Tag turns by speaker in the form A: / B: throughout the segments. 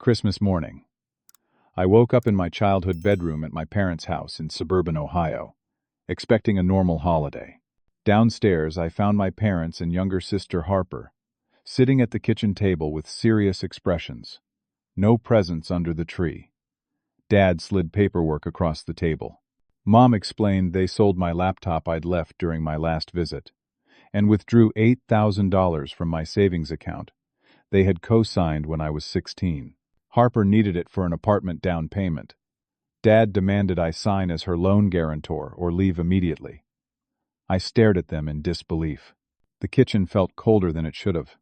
A: Christmas morning. I woke up in my childhood bedroom at my parents' house in suburban Ohio, expecting a normal holiday. Downstairs, I found my parents and younger sister Harper, sitting at the kitchen table with serious expressions. No presents under the tree. Dad slid paperwork across the table. Mom explained they sold my laptop I'd left during my last visit, and withdrew $8,000 from my savings account. They had co-signed when I was 16. Harper needed it for an apartment down payment. Dad demanded I sign as her loan guarantor or leave immediately. I stared at them in disbelief. The kitchen felt colder than it should have.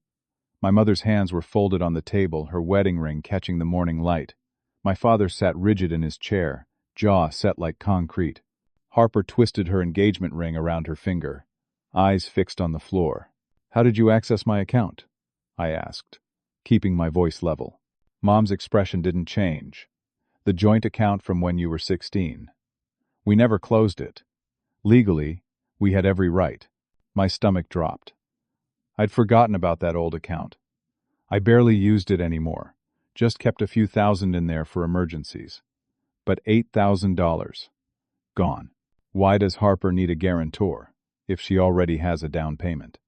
A: My mother's hands were folded on the table, her wedding ring catching the morning light. My father sat rigid in his chair, jaw set like concrete. Harper twisted her engagement ring around her finger, eyes fixed on the floor. "How did you access my account?" I asked, keeping my voice level. Mom's expression didn't change. "The joint account from when you were 16. We never closed it. Legally, we had every right." My stomach dropped. I'd forgotten about that old account. I barely used it anymore, just kept a few thousand in there for emergencies. But $8,000. Gone. Why does Harper need a guarantor, if she already has a down payment?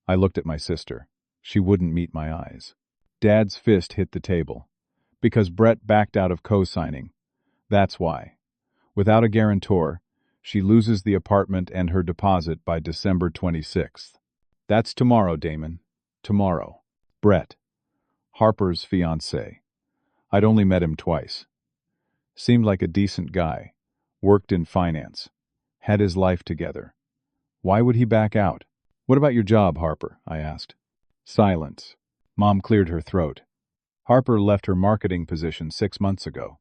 A: I looked at my sister. She wouldn't meet my eyes. Dad's fist hit the table. "Because Brett backed out of co-signing. That's why. Without a guarantor, she loses the apartment and her deposit by December 26th. That's tomorrow, Damon. Tomorrow." Brett. Harper's fiancé. I'd only met him twice. Seemed like a decent guy. Worked in finance. Had his life together. Why would he back out? "What about your job, Harper?" I asked. Silence. Mom cleared her throat. "Harper left her marketing position 6 months ago.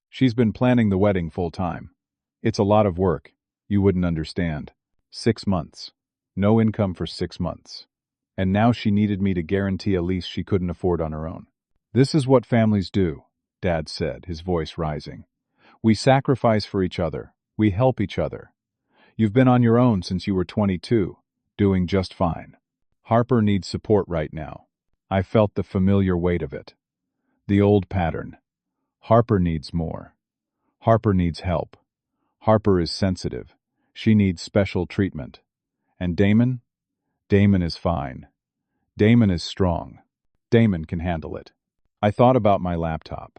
A: She's been planning the wedding full-time. It's a lot of work. You wouldn't understand. 6 months. No income for 6 months. And now she needed me to guarantee a lease she couldn't afford on her own." "This is what families do," Dad said, his voice rising. "We sacrifice for each other. We help each other. You've been on your own since you were 22, doing just fine. Harper needs support right now." I felt the familiar weight of it. The old pattern. Harper needs more. Harper needs help. Harper is sensitive. She needs special treatment. And Damon? Damon is fine. Damon is strong. Damon can handle it. I thought about my laptop.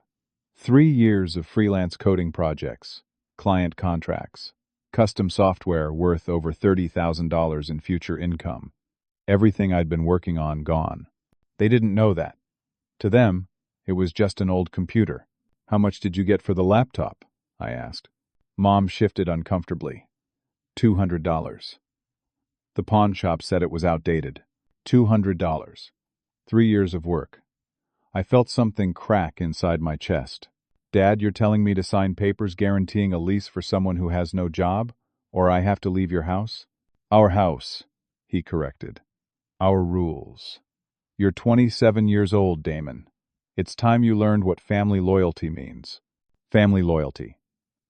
A: 3 years of freelance coding projects, client contracts, custom software worth over $30,000 in future income. Everything I'd been working on gone. They didn't know that. To them, it was just an old computer. "How much did you get for the laptop?" I asked. Mom shifted uncomfortably. $200. The pawn shop said it was outdated. $200. 3 years of work. I felt something crack inside my chest. "Dad, you're telling me to sign papers guaranteeing a lease for someone who has no job, or I have to leave your house?" "Our house," he corrected. "Our rules. You're 27 years old, Damon. It's time you learned what family loyalty means." Family loyalty.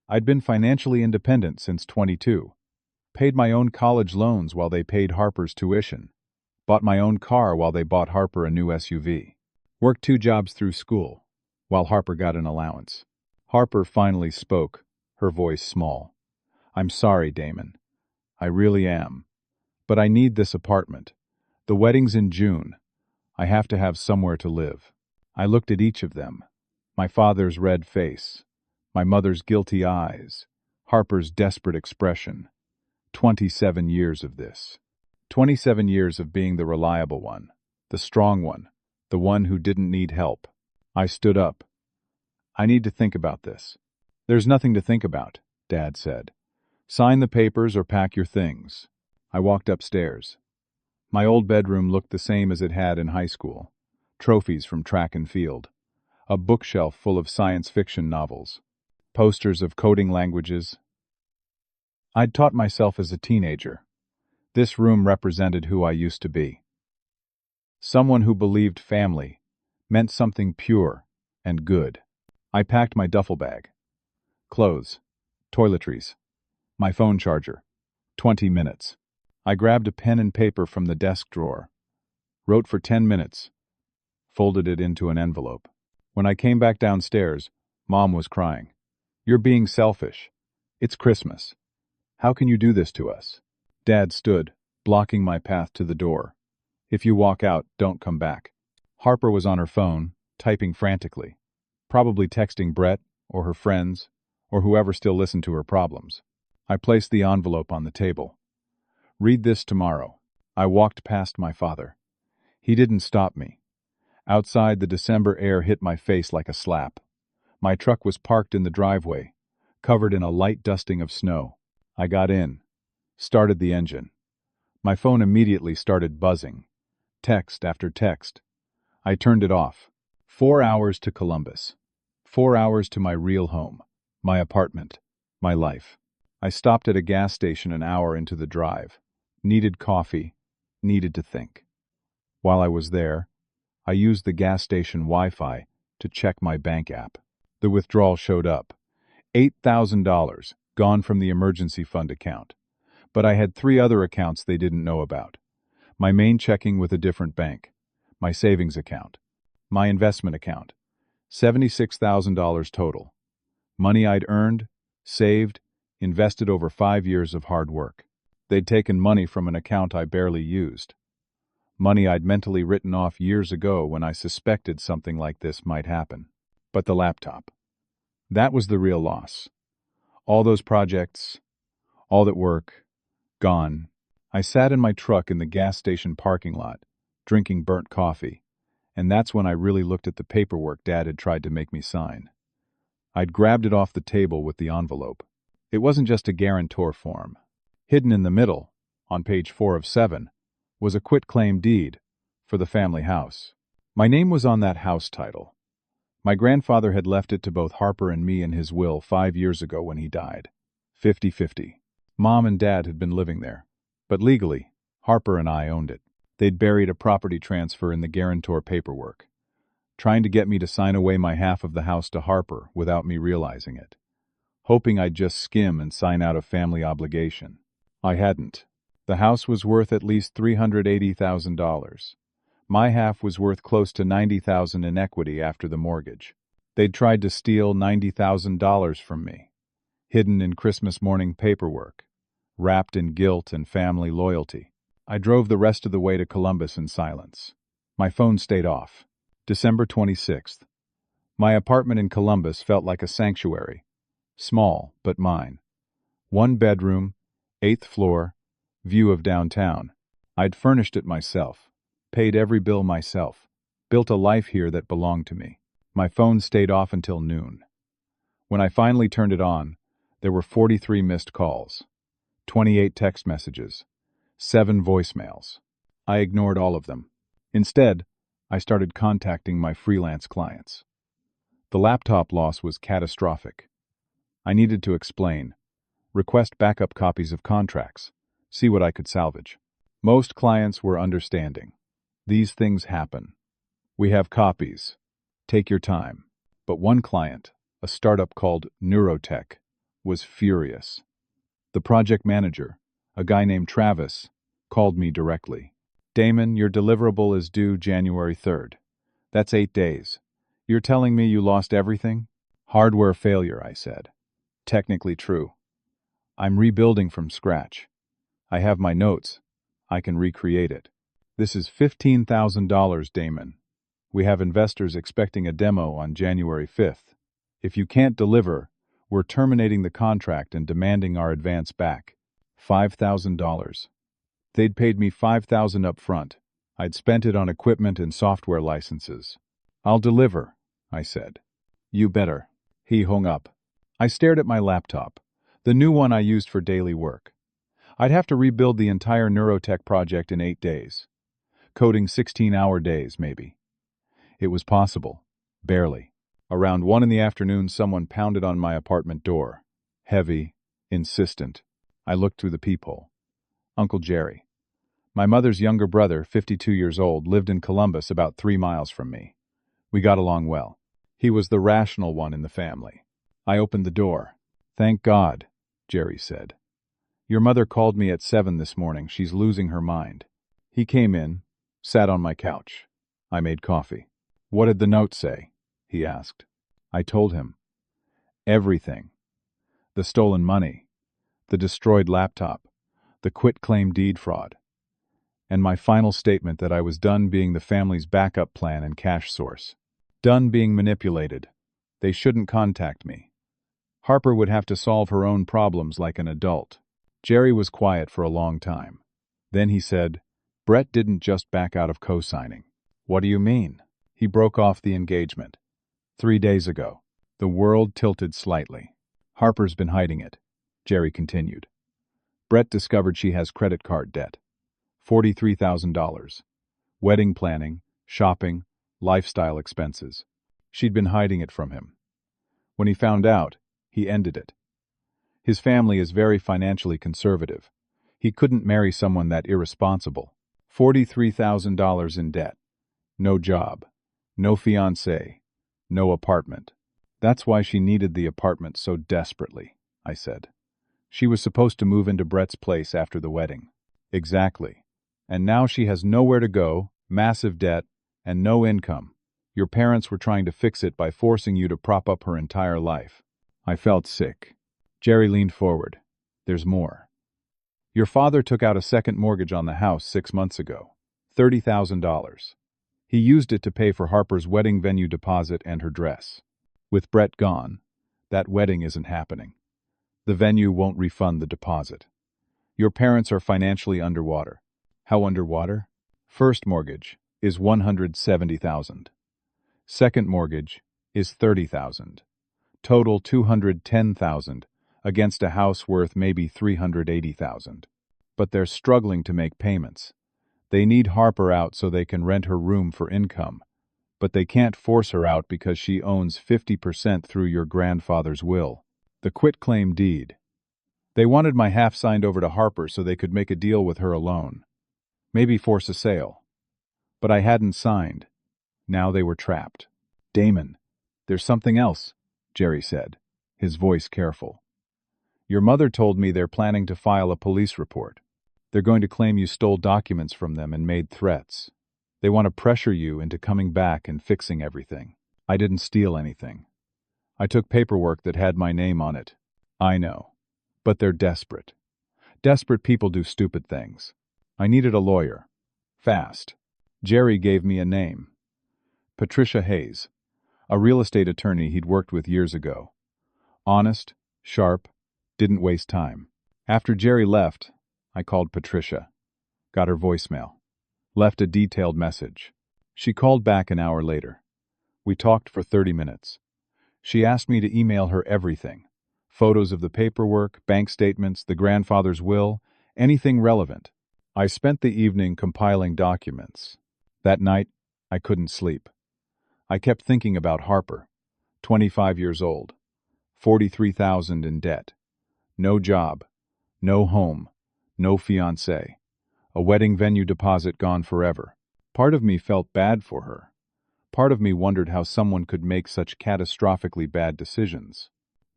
A: I'd been financially independent since 22. Paid my own college loans while they paid Harper's tuition. Bought my own car while they bought Harper a new SUV. Worked 2 jobs through school, while Harper got an allowance. Harper finally spoke, her voice small. "I'm sorry, Damon. I really am. But I need this apartment. The wedding's in June. I have to have somewhere to live." I looked at each of them. My father's red face. My mother's guilty eyes. Harper's desperate expression. 27 years of this. 27 years of being the reliable one, the strong one, the one who didn't need help. I stood up. "I need to think about this." "There's nothing to think about," Dad said. "Sign the papers or pack your things." I walked upstairs. My old bedroom looked the same as it had in high school. Trophies from track and field. A bookshelf full of science fiction novels. Posters of coding languages. I'd taught myself as a teenager. This room represented who I used to be. Someone who believed family meant something pure and good. I packed my duffel bag. Clothes. Toiletries. My phone charger. 20 minutes. I grabbed a pen and paper from the desk drawer. Wrote for 10 minutes. Folded it into an envelope. When I came back downstairs, Mom was crying. "You're being selfish. It's Christmas. How can you do this to us?" Dad stood, blocking my path to the door. "If you walk out, don't come back." Harper was on her phone, typing frantically, probably texting Brett, or her friends, or whoever still listened to her problems. I placed the envelope on the table. "Read this tomorrow." I walked past my father. He didn't stop me. Outside, the December air hit my face like a slap. My truck was parked in the driveway, covered in a light dusting of snow. I got in, started the engine. My phone immediately started buzzing. Text after text. I turned it off. 4 hours to Columbus. 4 hours to my real home. My apartment. My life. I stopped at a gas station an hour into the drive. Needed coffee. Needed to think. While I was there, I used the gas station Wi-Fi to check my bank app. The withdrawal showed up. $8,000 gone from the emergency fund account. But I had 3 other accounts they didn't know about. My main checking with a different bank. My savings account. My investment account. $76,000 total. Money I'd earned, saved, invested over 5 years of hard work. They'd taken money from an account I barely used. Money I'd mentally written off years ago when I suspected something like this might happen. But the laptop. That was the real loss. All those projects, all that work, gone. I sat in my truck in the gas station parking lot, drinking burnt coffee, and that's when I really looked at the paperwork Dad had tried to make me sign. I'd grabbed it off the table with the envelope. It wasn't just a guarantor form. Hidden in the middle, on page 4 of 7, was a quitclaim deed for the family house. My name was on that house title. My grandfather had left it to both Harper and me in his will 5 years ago when he died. 50-50. Mom and Dad had been living there, but legally, Harper and I owned it. They'd buried a property transfer in the guarantor paperwork, trying to get me to sign away my half of the house to Harper without me realizing it, hoping I'd just skim and sign out of family obligation. I hadn't. The house was worth at least $380,000. My half was worth close to $90,000 in equity after the mortgage. They'd tried to steal $90,000 from me, hidden in Christmas morning paperwork, wrapped in guilt and family loyalty. I drove the rest of the way to Columbus in silence. My phone stayed off. December 26th. My apartment in Columbus felt like a sanctuary. Small, but mine. 1 bedroom, 8th floor, view of downtown. I'd furnished it myself, paid every bill myself, built a life here that belonged to me. My phone stayed off until noon. When I finally turned it on, there were 43 missed calls, 28 text messages, 7 voicemails. I ignored all of them. Instead, I started contacting my freelance clients. The laptop loss was catastrophic. I needed to explain, request backup copies of contracts, see what I could salvage. Most clients were understanding. These things happen. We have copies. Take your time. But one client, a startup called Neurotech, was furious. The project manager, a guy named Travis, called me directly. "Damon, your deliverable is due January 3rd. That's 8 days. You're telling me you lost everything?" "Hardware failure," I said. "Technically true. I'm rebuilding from scratch. I have my notes. I can recreate it. This is $15,000, Damon. We have investors expecting a demo on January 5th. If you can't deliver, we're terminating the contract and demanding our advance back. $5,000. They'd paid me $5,000 up front. I'd spent it on equipment and software licenses. "I'll deliver," I said. "You better." He hung up. I stared at my laptop, the new one I used for daily work. I'd have to rebuild the entire Neurotech project in 8 days. Coding 16-hour days, maybe. It was possible. Barely. Around 1 in the afternoon, someone pounded on my apartment door. Heavy, insistent. I looked through the peephole. Uncle Jerry. My mother's younger brother, 52 years old, lived in Columbus about 3 miles from me. We got along well. He was the rational one in the family. I opened the door. "Thank God," Jerry said. "Your mother called me at 7 this morning. She's losing her mind." He came in, sat on my couch. I made coffee. "What did the note say?" he asked. I told him. Everything. The stolen money, the destroyed laptop, the quitclaim deed fraud, and my final statement that I was done being the family's backup plan and cash source. Done being manipulated. They shouldn't contact me. Harper would have to solve her own problems like an adult. Jerry was quiet for a long time. Then he said, Brett didn't just back out of co-signing. What do you mean? He broke off the engagement. 3 days ago. The world tilted slightly. Harper's been hiding it, Jerry continued. Brett discovered she has credit card debt. $43,000. Wedding planning, shopping, lifestyle expenses. She'd been hiding it from him. When he found out, he ended it. His family is very financially conservative. He couldn't marry someone that irresponsible. $43,000 in debt. No job. No fiancé. No apartment. That's why she needed the apartment so desperately, I said. She was supposed to move into Brett's place after the wedding. Exactly. And now she has nowhere to go, massive debt, and no income. Your parents were trying to fix it by forcing you to prop up her entire life. I felt sick. Jerry leaned forward. There's more. Your father took out a second mortgage on the house 6 months ago. $30,000. He used it to pay for Harper's wedding venue deposit and her dress. With Brett gone, that wedding isn't happening. The venue won't refund the deposit. Your parents are financially underwater. How underwater? First mortgage is $170,000. Second mortgage is $30,000. Total $210,000 against a house worth maybe $380,000. But they're struggling to make payments. They need Harper out so they can rent her room for income. But they can't force her out because she owns 50% through your grandfather's will. The quitclaim deed. They wanted my half signed over to Harper so they could make a deal with her alone. Maybe force a sale. But I hadn't signed. Now they were trapped. Damon, there's something else, Jerry said, his voice careful. Your mother told me they're planning to file a police report. They're going to claim you stole documents from them and made threats. They want to pressure you into coming back and fixing everything. I didn't steal anything. I took paperwork that had my name on it. I know. But they're desperate. Desperate people do stupid things. I needed a lawyer. Fast. Jerry gave me a name. Patricia Hayes, a real estate attorney he'd worked with years ago. Honest, sharp, didn't waste time. After Jerry left, I called Patricia. Got her voicemail. Left a detailed message. She called back an hour later. We talked for 30 minutes. She asked me to email her everything. Photos of the paperwork, bank statements, the grandfather's will, anything relevant. I spent the evening compiling documents. That night, I couldn't sleep. I kept thinking about Harper, 25 years old, $43,000 in debt, no job, no home, no fiancé, a wedding venue deposit gone forever. Part of me felt bad for her. Part of me wondered how someone could make such catastrophically bad decisions.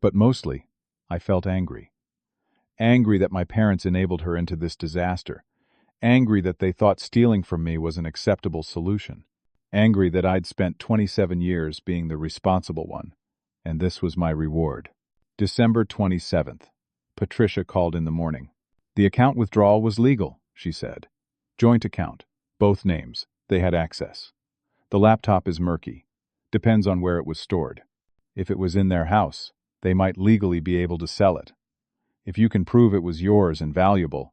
A: But mostly, I felt angry. Angry that my parents enabled her into this disaster. Angry that they thought stealing from me was an acceptable solution. Angry that I'd spent 27 years being the responsible one, and this was my reward. December 27th. Patricia called in the morning. The account withdrawal was legal, she said. Joint account. Both names. They had access. The laptop is murky. Depends on where it was stored. If it was in their house, they might legally be able to sell it. If you can prove it was yours and valuable,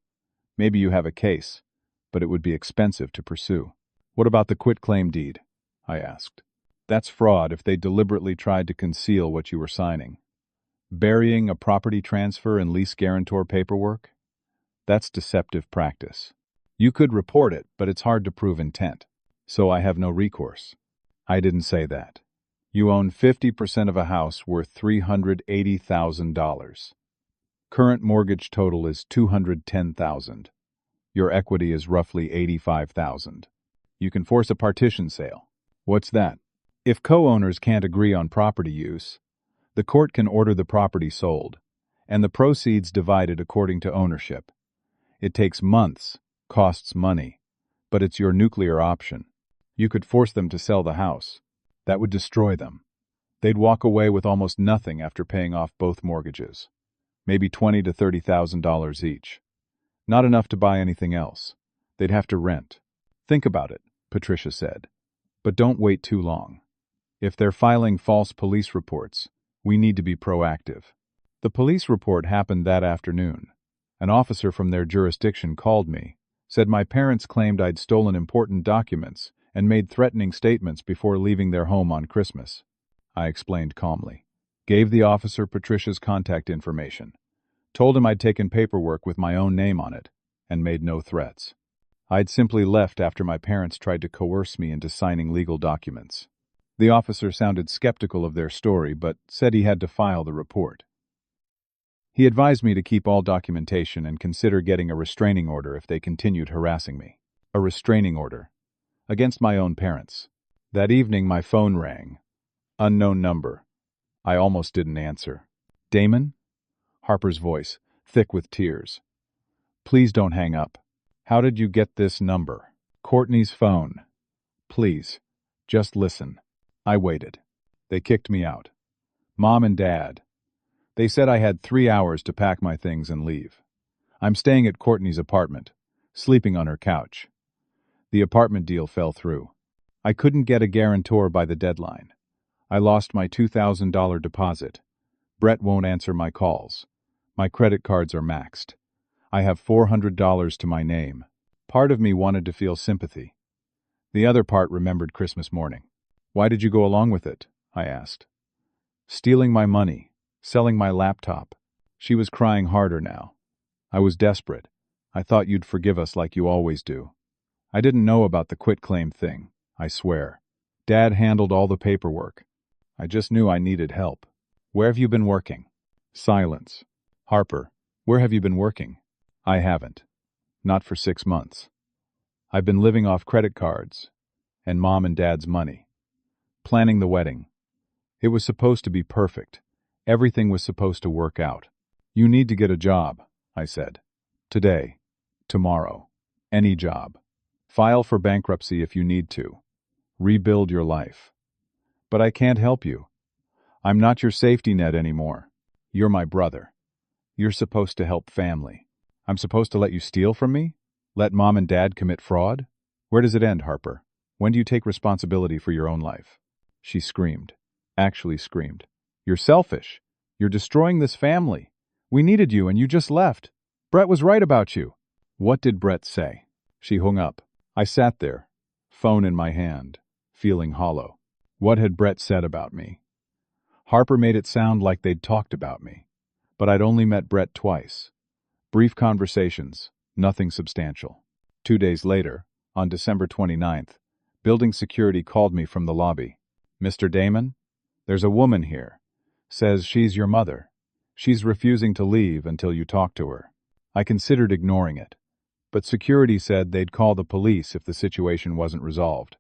A: maybe you have a case, but it would be expensive to pursue. What about the quitclaim deed? I asked. That's fraud if they deliberately tried to conceal what you were signing. Burying a property transfer and lease guarantor paperwork? That's deceptive practice. You could report it, but it's hard to prove intent. So I have no recourse. I didn't say that. You own 50% of a house worth $380,000. Current mortgage total is $210,000. Your equity is roughly $85,000. You can force a partition sale. What's that? If co-owners can't agree on property use, the court can order the property sold, and the proceeds divided according to ownership. It takes months, costs money, but it's your nuclear option. You could force them to sell the house. That would destroy them. They'd walk away with almost nothing after paying off both mortgages. Maybe $20,000 to $30,000 each. Not enough to buy anything else. They'd have to rent. Think about it, Patricia said. But don't wait too long. If they're filing false police reports, we need to be proactive. The police report happened that afternoon. An officer from their jurisdiction called me, said my parents claimed I'd stolen important documents and made threatening statements before leaving their home on Christmas. I explained calmly. Gave the officer Patricia's contact information. Told him I'd taken paperwork with my own name on it, and made no threats. I'd simply left after my parents tried to coerce me into signing legal documents. The officer sounded skeptical of their story, but said he had to file the report. He advised me to keep all documentation and consider getting a restraining order if they continued harassing me. A restraining order. Against my own parents. That evening my phone rang. Unknown number. I almost didn't answer. Damon? Harper's voice, thick with tears. Please don't hang up. How did you get this number? Courtney's phone. Please, just listen. I waited. They kicked me out. Mom and Dad. They said I had 3 hours to pack my things and leave. I'm staying at Courtney's apartment, sleeping on her couch. The apartment deal fell through. I couldn't get a guarantor by the deadline. I lost my $2,000 deposit. Brett won't answer my calls. My credit cards are maxed. I have $400 to my name. Part of me wanted to feel sympathy. The other part remembered Christmas morning. Why did you go along with it? I asked. Stealing my money. Selling my laptop. She was crying harder now. I was desperate. I thought you'd forgive us like you always do. I didn't know about the quitclaim thing, I swear. Dad handled all the paperwork. I just knew I needed help. Where have you been working? Silence. Harper, where have you been working? I haven't. Not for 6 months. I've been living off credit cards and Mom and Dad's money. Planning the wedding. It was supposed to be perfect. Everything was supposed to work out. You need to get a job, I said. Today. Tomorrow. Any job. File for bankruptcy if you need to. Rebuild your life. But I can't help you. I'm not your safety net anymore. You're my brother. You're supposed to help family. I'm supposed to let you steal from me? Let Mom and Dad commit fraud? Where does it end, Harper? When do you take responsibility for your own life? She screamed. Actually screamed. You're selfish. You're destroying this family. We needed you and you just left. Brett was right about you. What did Brett say? She hung up. I sat there, phone in my hand, feeling hollow. What had Brett said about me? Harper made it sound like they'd talked about me. But I'd only met Brett twice. Brief conversations, nothing substantial. 2 days later, on December 29th, building security called me from the lobby. Mr. Damon, there's a woman here. Says she's your mother. She's refusing to leave until you talk to her. I considered ignoring it. But security said they'd call the police if the situation wasn't resolved.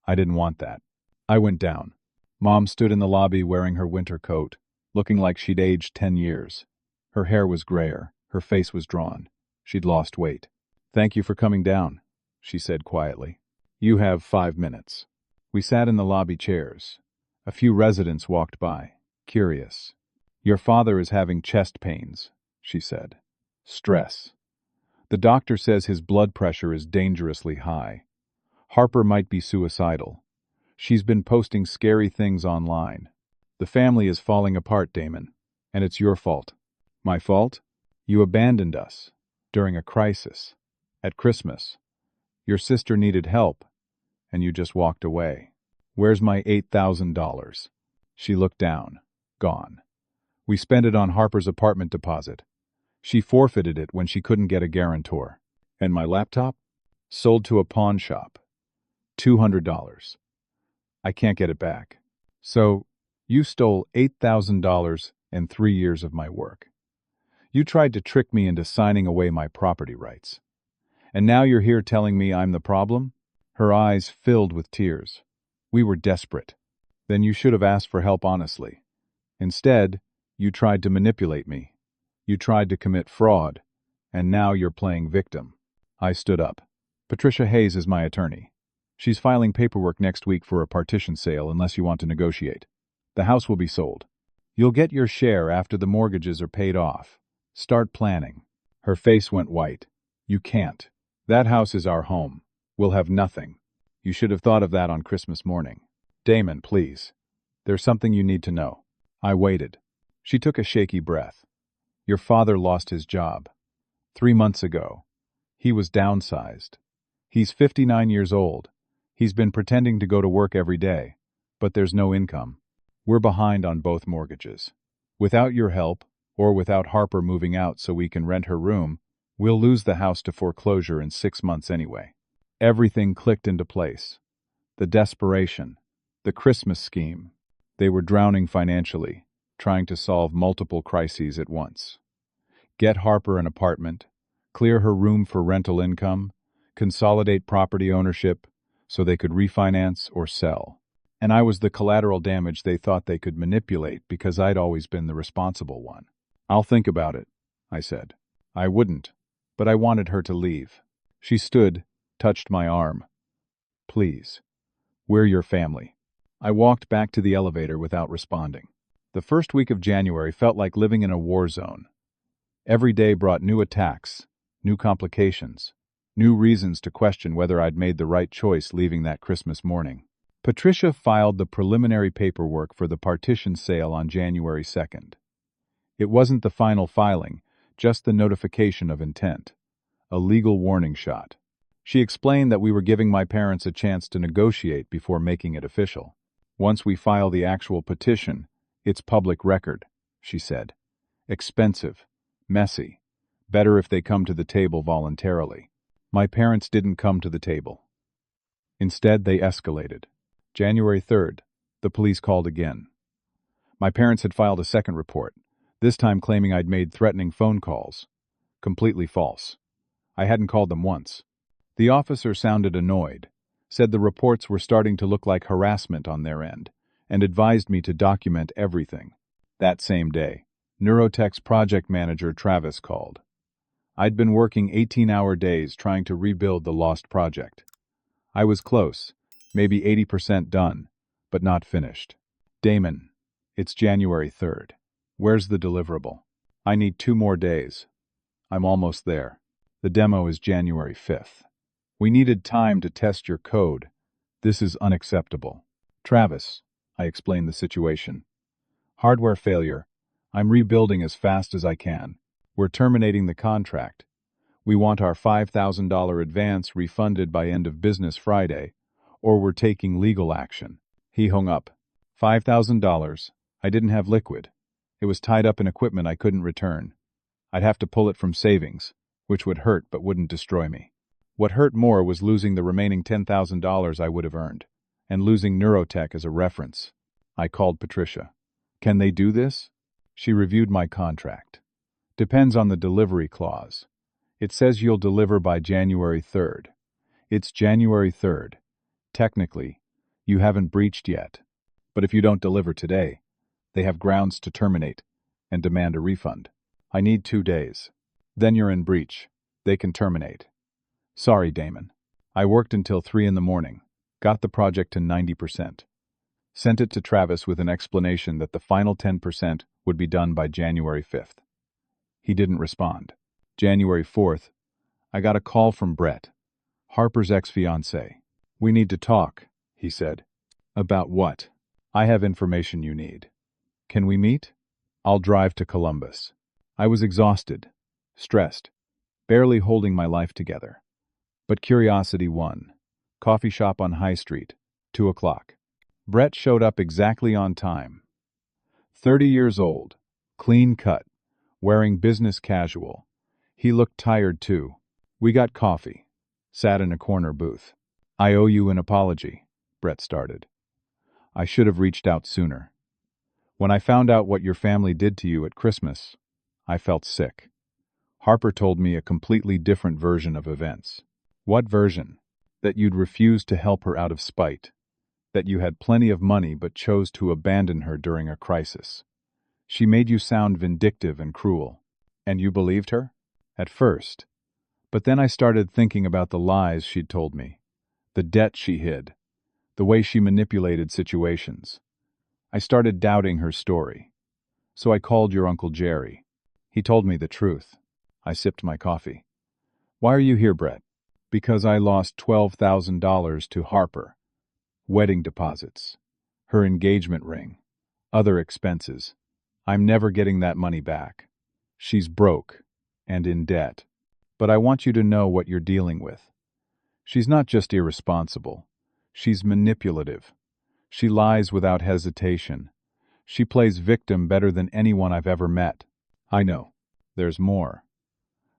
A: I didn't want that. I went down. Mom stood in the lobby wearing her winter coat, looking like she'd aged 10 years. Her hair was grayer, her face was drawn. She'd lost weight. Thank you for coming down, she said quietly. You have 5 minutes. We sat in the lobby chairs. A few residents walked by, curious. Your father is having chest pains, she said. Stress. The doctor says his blood pressure is dangerously high. Harper might be suicidal. She's been posting scary things online. The family is falling apart, Damon, and it's your fault. My fault? You abandoned us. During a crisis. At Christmas. Your sister needed help, and you just walked away. Where's my $8,000? She looked down. Gone. We spent it on Harper's apartment deposit. She forfeited it when she couldn't get a guarantor. And my laptop? Sold to a pawn shop. $200. I can't get it back. So, you stole $8,000 and 3 years of my work. You tried to trick me into signing away my property rights. And now you're here telling me I'm the problem? Her eyes filled with tears. We were desperate. Then you should have asked for help honestly. Instead, you tried to manipulate me. You tried to commit fraud. And now you're playing victim. I stood up. Patricia Hayes is my attorney. She's filing paperwork next week for a partition sale unless you want to negotiate. The house will be sold. You'll get your share after the mortgages are paid off. Start planning. Her face went white. You can't. That house is our home. We'll have nothing. You should have thought of that on Christmas morning. Damon, please. There's something you need to know. I waited. She took a shaky breath. Your father lost his job. 3 months ago. He was downsized. He's 59 years old. He's been pretending to go to work every day, but there's no income. We're behind on both mortgages. Without your help, or without Harper moving out so we can rent her room, we'll lose the house to foreclosure in 6 months anyway. Everything clicked into place. The desperation, the Christmas scheme. They were drowning financially, trying to solve multiple crises at once. Get Harper an apartment, clear her room for rental income, consolidate property ownership so they could refinance or sell. And I was the collateral damage they thought they could manipulate because I'd always been the responsible one. I'll think about it, I said. I wouldn't, but I wanted her to leave. She stood, touched my arm. Please. We're your family. I walked back to the elevator without responding. The first week of January felt like living in a war zone. Every day brought new attacks, new complications, new reasons to question whether I'd made the right choice leaving that Christmas morning. Patricia filed the preliminary paperwork for the partition sale on January 2nd. It wasn't the final filing, just the notification of intent. A legal warning shot. She explained that we were giving my parents a chance to negotiate before making it official. Once we file the actual petition, it's public record, she said. Expensive, messy, better if they come to the table voluntarily. My parents didn't come to the table. Instead, they escalated. January 3rd, the police called again. My parents had filed a second report, this time claiming I'd made threatening phone calls. Completely false. I hadn't called them once. The officer sounded annoyed, said the reports were starting to look like harassment on their end, and advised me to document everything. That same day, Neurotech's project manager Travis called. I'd been working 18-hour days trying to rebuild the lost project. I was close, maybe 80% done, but not finished. Damon, it's January 3rd. Where's the deliverable? I need 2 more days. I'm almost there. The demo is January 5th. We needed time to test your code. This is unacceptable. Travis, I explained the situation. Hardware failure. I'm rebuilding as fast as I can. We're terminating the contract. We want our $5,000 advance refunded by end of business Friday, or we're taking legal action. He hung up. $5,000. I didn't have liquid. It was tied up in equipment I couldn't return. I'd have to pull it from savings, which would hurt but wouldn't destroy me. What hurt more was losing the remaining $10,000 I would have earned, and losing Neurotech as a reference. I called Patricia. Can they do this? She reviewed my contract. Depends on the delivery clause. It says you'll deliver by January 3rd. It's January 3rd. Technically, you haven't breached yet. But if you don't deliver today, they have grounds to terminate and demand a refund. I need 2 days. Then you're in breach. They can terminate. Sorry, Damon. I worked until 3 in the morning, got the project to 90%. Sent it to Travis with an explanation that the final 10% would be done by January 5th. He didn't respond. January 4th, I got a call from Brett, Harper's ex-fiancé. We need to talk, he said. About what? I have information you need. Can we meet? I'll drive to Columbus. I was exhausted, stressed, barely holding my life together. But curiosity won. Coffee shop on High Street, 2 o'clock. Brett showed up exactly on time. 30 years old, clean cut, wearing business casual. He looked tired too. We got coffee, sat in a corner booth. I owe you an apology, Brett started. I should have reached out sooner. When I found out what your family did to you at Christmas, I felt sick. Harper told me a completely different version of events. What version? That you'd refused to help her out of spite. That you had plenty of money but chose to abandon her during a crisis. She made you sound vindictive and cruel. And you believed her? At first. But then I started thinking about the lies she'd told me. The debt she hid. The way she manipulated situations. I started doubting her story. So I called your Uncle Jerry. He told me the truth. I sipped my coffee. Why are you here, Brett? Because I lost $12,000 to Harper. Wedding deposits, her engagement ring, other expenses. I'm never getting that money back. She's broke and in debt. But I want you to know what you're dealing with. She's not just irresponsible. She's manipulative. She lies without hesitation. She plays victim better than anyone I've ever met. I know. There's more.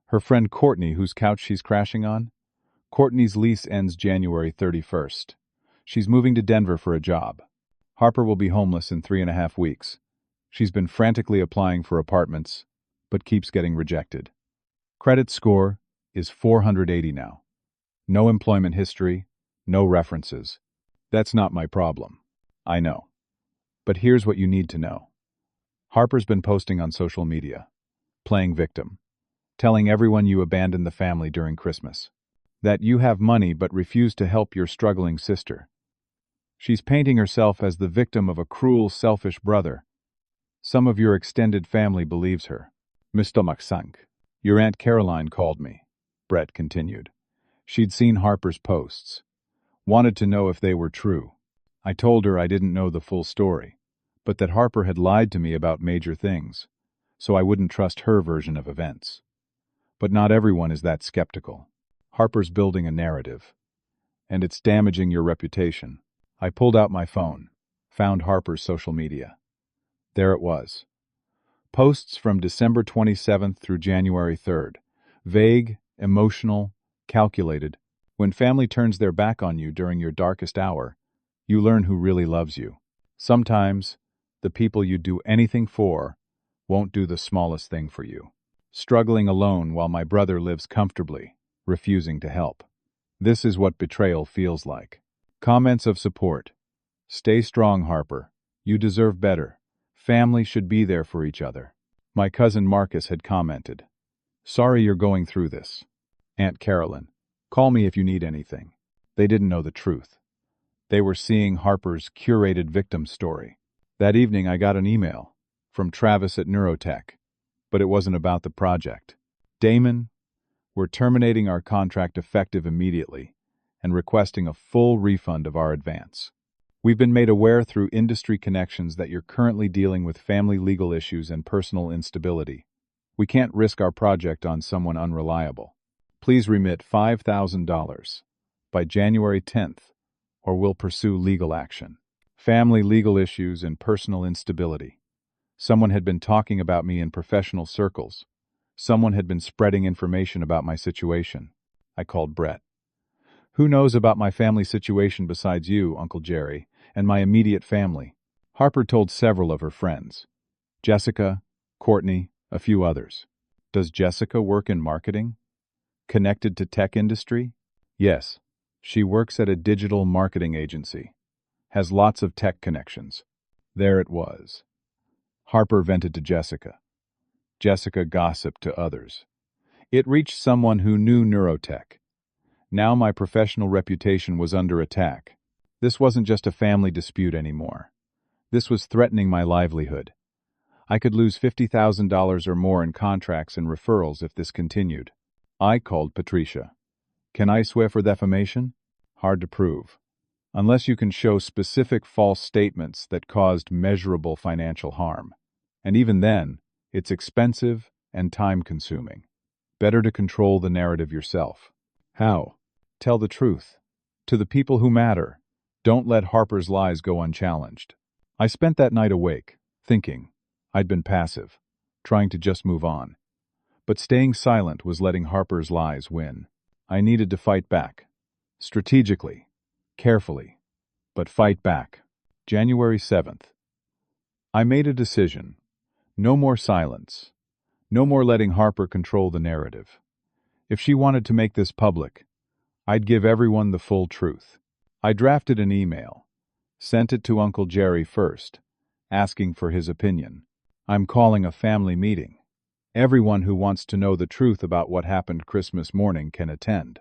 A: Her friend Courtney, whose couch she's crashing on? Courtney's lease ends January 31st. She's moving to Denver for a job. Harper will be homeless in 3.5 weeks. She's been frantically applying for apartments, but keeps getting rejected. Credit score is 480 now. No employment history, no references. That's not my problem. I know. But here's what you need to know. Harper's been posting on social media, playing victim, telling everyone you abandoned the family during Christmas, that you have money but refuse to help your struggling sister. She's painting herself as the victim of a cruel, selfish brother. Some of your extended family believes her. My stomach sank. Your Aunt Caroline called me, Brett continued. She'd seen Harper's posts, wanted to know if they were true. I told her I didn't know the full story, but that Harper had lied to me about major things, so I wouldn't trust her version of events. But not everyone is that skeptical. Harper's building a narrative, and it's damaging your reputation. I pulled out my phone, found Harper's social media. There it was. Posts from December 27th through January 3rd. Vague, emotional, calculated. When family turns their back on you during your darkest hour, you learn who really loves you. Sometimes, the people you'd do anything for won't do the smallest thing for you. Struggling alone while my brother lives comfortably, refusing to help. This is what betrayal feels like. Comments of support. Stay strong, Harper. You deserve better. Family should be there for each other. My cousin Marcus had commented. Sorry you're going through this. Aunt Carolyn. Call me if you need anything. They didn't know the truth. They were seeing Harper's curated victim story. That evening I got an email from Travis at Neurotech, but it wasn't about the project. Damon, we're terminating our contract effective immediately and requesting a full refund of our advance. We've been made aware through industry connections that you're currently dealing with family legal issues and personal instability. We can't risk our project on someone unreliable. Please remit $5,000 by January 10th, or we'll pursue legal action. Family legal issues and personal instability. Someone had been talking about me in professional circles. Someone had been spreading information about my situation. I called Brett. Who knows about my family situation besides you, Uncle Jerry, and my immediate family? Harper told several of her friends. Jessica, Courtney, a few others. Does Jessica work in marketing? Connected to tech industry? Yes. She works at a digital marketing agency. Has lots of tech connections. There it was. Harper vented to Jessica. Jessica gossiped to others. It reached someone who knew Neurotech. Now my professional reputation was under attack. This wasn't just a family dispute anymore. This was threatening my livelihood. I could lose $50,000 or more in contracts and referrals if this continued. I called Patricia. Can I swear for defamation? Hard to prove. Unless you can show specific false statements that caused measurable financial harm. And even then, it's expensive and time-consuming. Better to control the narrative yourself. How? Tell the truth. To the people who matter. Don't let Harper's lies go unchallenged. I spent that night awake, thinking. I'd been passive, trying to just move on. But staying silent was letting Harper's lies win. I needed to fight back. Strategically. Carefully. But fight back. January 7th. I made a decision. No more silence. No more letting Harper control the narrative. If she wanted to make this public, I'd give everyone the full truth. I drafted an email, sent it to Uncle Jerry first, asking for his opinion. I'm calling a family meeting. Everyone who wants to know the truth about what happened Christmas morning can attend.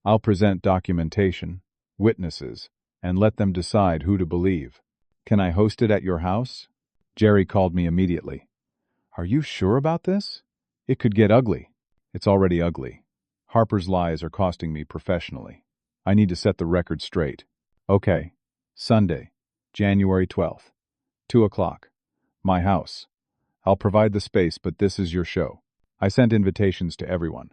A: I'll present documentation, witnesses, and let them decide who to believe. Can I host it at your house? Jerry called me immediately. Are you sure about this? It could get ugly. It's already ugly. Harper's lies are costing me professionally. I need to set the record straight. Okay. Sunday, January 12th. 2 o'clock. My house. I'll provide the space, but this is your show. I sent invitations to everyone.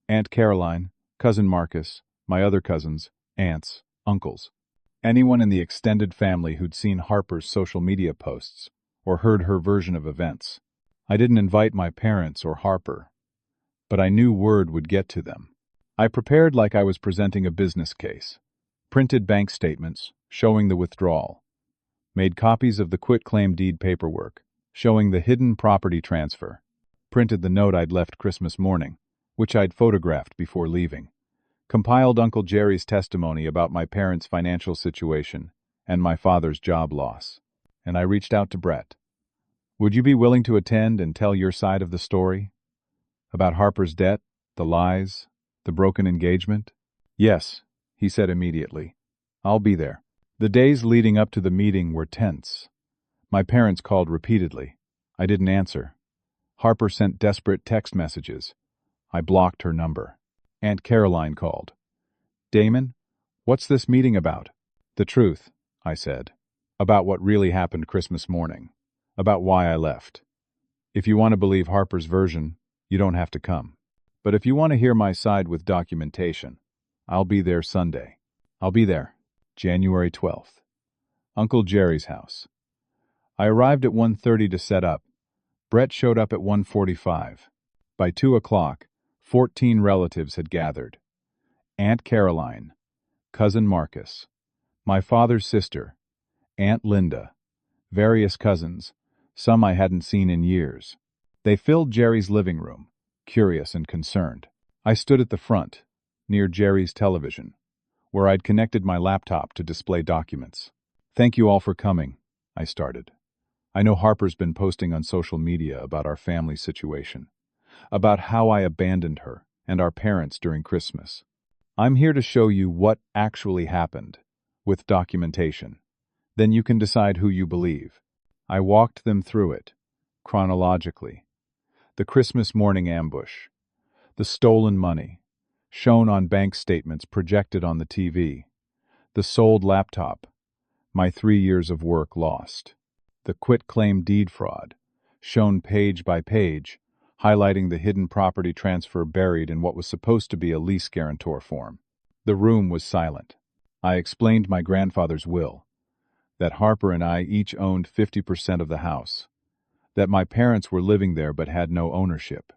A: Aunt Caroline, Cousin Marcus, my other cousins, aunts, uncles. Anyone in the extended family who'd seen Harper's social media posts or heard her version of events. I didn't invite my parents or Harper, but I knew word would get to them. I prepared like I was presenting a business case. Printed bank statements showing the withdrawal. Made copies of the quitclaim deed paperwork showing the hidden property transfer. Printed the note I'd left Christmas morning, which I'd photographed before leaving. Compiled Uncle Jerry's testimony about my parents' financial situation and my father's job loss. And I reached out to Brett. Would you be willing to attend and tell your side of the story? About Harper's debt, the lies, the broken engagement? Yes, he said immediately. I'll be there. The days leading up to the meeting were tense. My parents called repeatedly. I didn't answer. Harper sent desperate text messages. I blocked her number. Aunt Caroline called. Damon, what's this meeting about? The truth, I said. About what really happened Christmas morning. About why I left. If you want to believe Harper's version, you don't have to come. But if you want to hear my side with documentation, I'll be there Sunday. I'll be there. January 12th. Uncle Jerry's house. I arrived at 1:30 to set up. Brett showed up at 1:45. By 2 o'clock, 14 relatives had gathered. Aunt Caroline, Cousin Marcus, my father's sister, Aunt Linda, various cousins, some I hadn't seen in years. They filled Jerry's living room, curious and concerned. I stood at the front, near Jerry's television, where I'd connected my laptop to display documents. Thank you all for coming, I started. I know Harper's been posting on social media about our family situation, about how I abandoned her and our parents during Christmas. I'm here to show you what actually happened, with documentation. Then you can decide who you believe. I walked them through it, chronologically. The Christmas morning ambush, the stolen money, shown on bank statements projected on the TV, the sold laptop, my 3 years of work lost, the quitclaim deed fraud, shown page by page, highlighting the hidden property transfer buried in what was supposed to be a lease guarantor form. The room was silent. I explained my grandfather's will, that Harper and I each owned 50% of the house, that my parents were living there but had no ownership,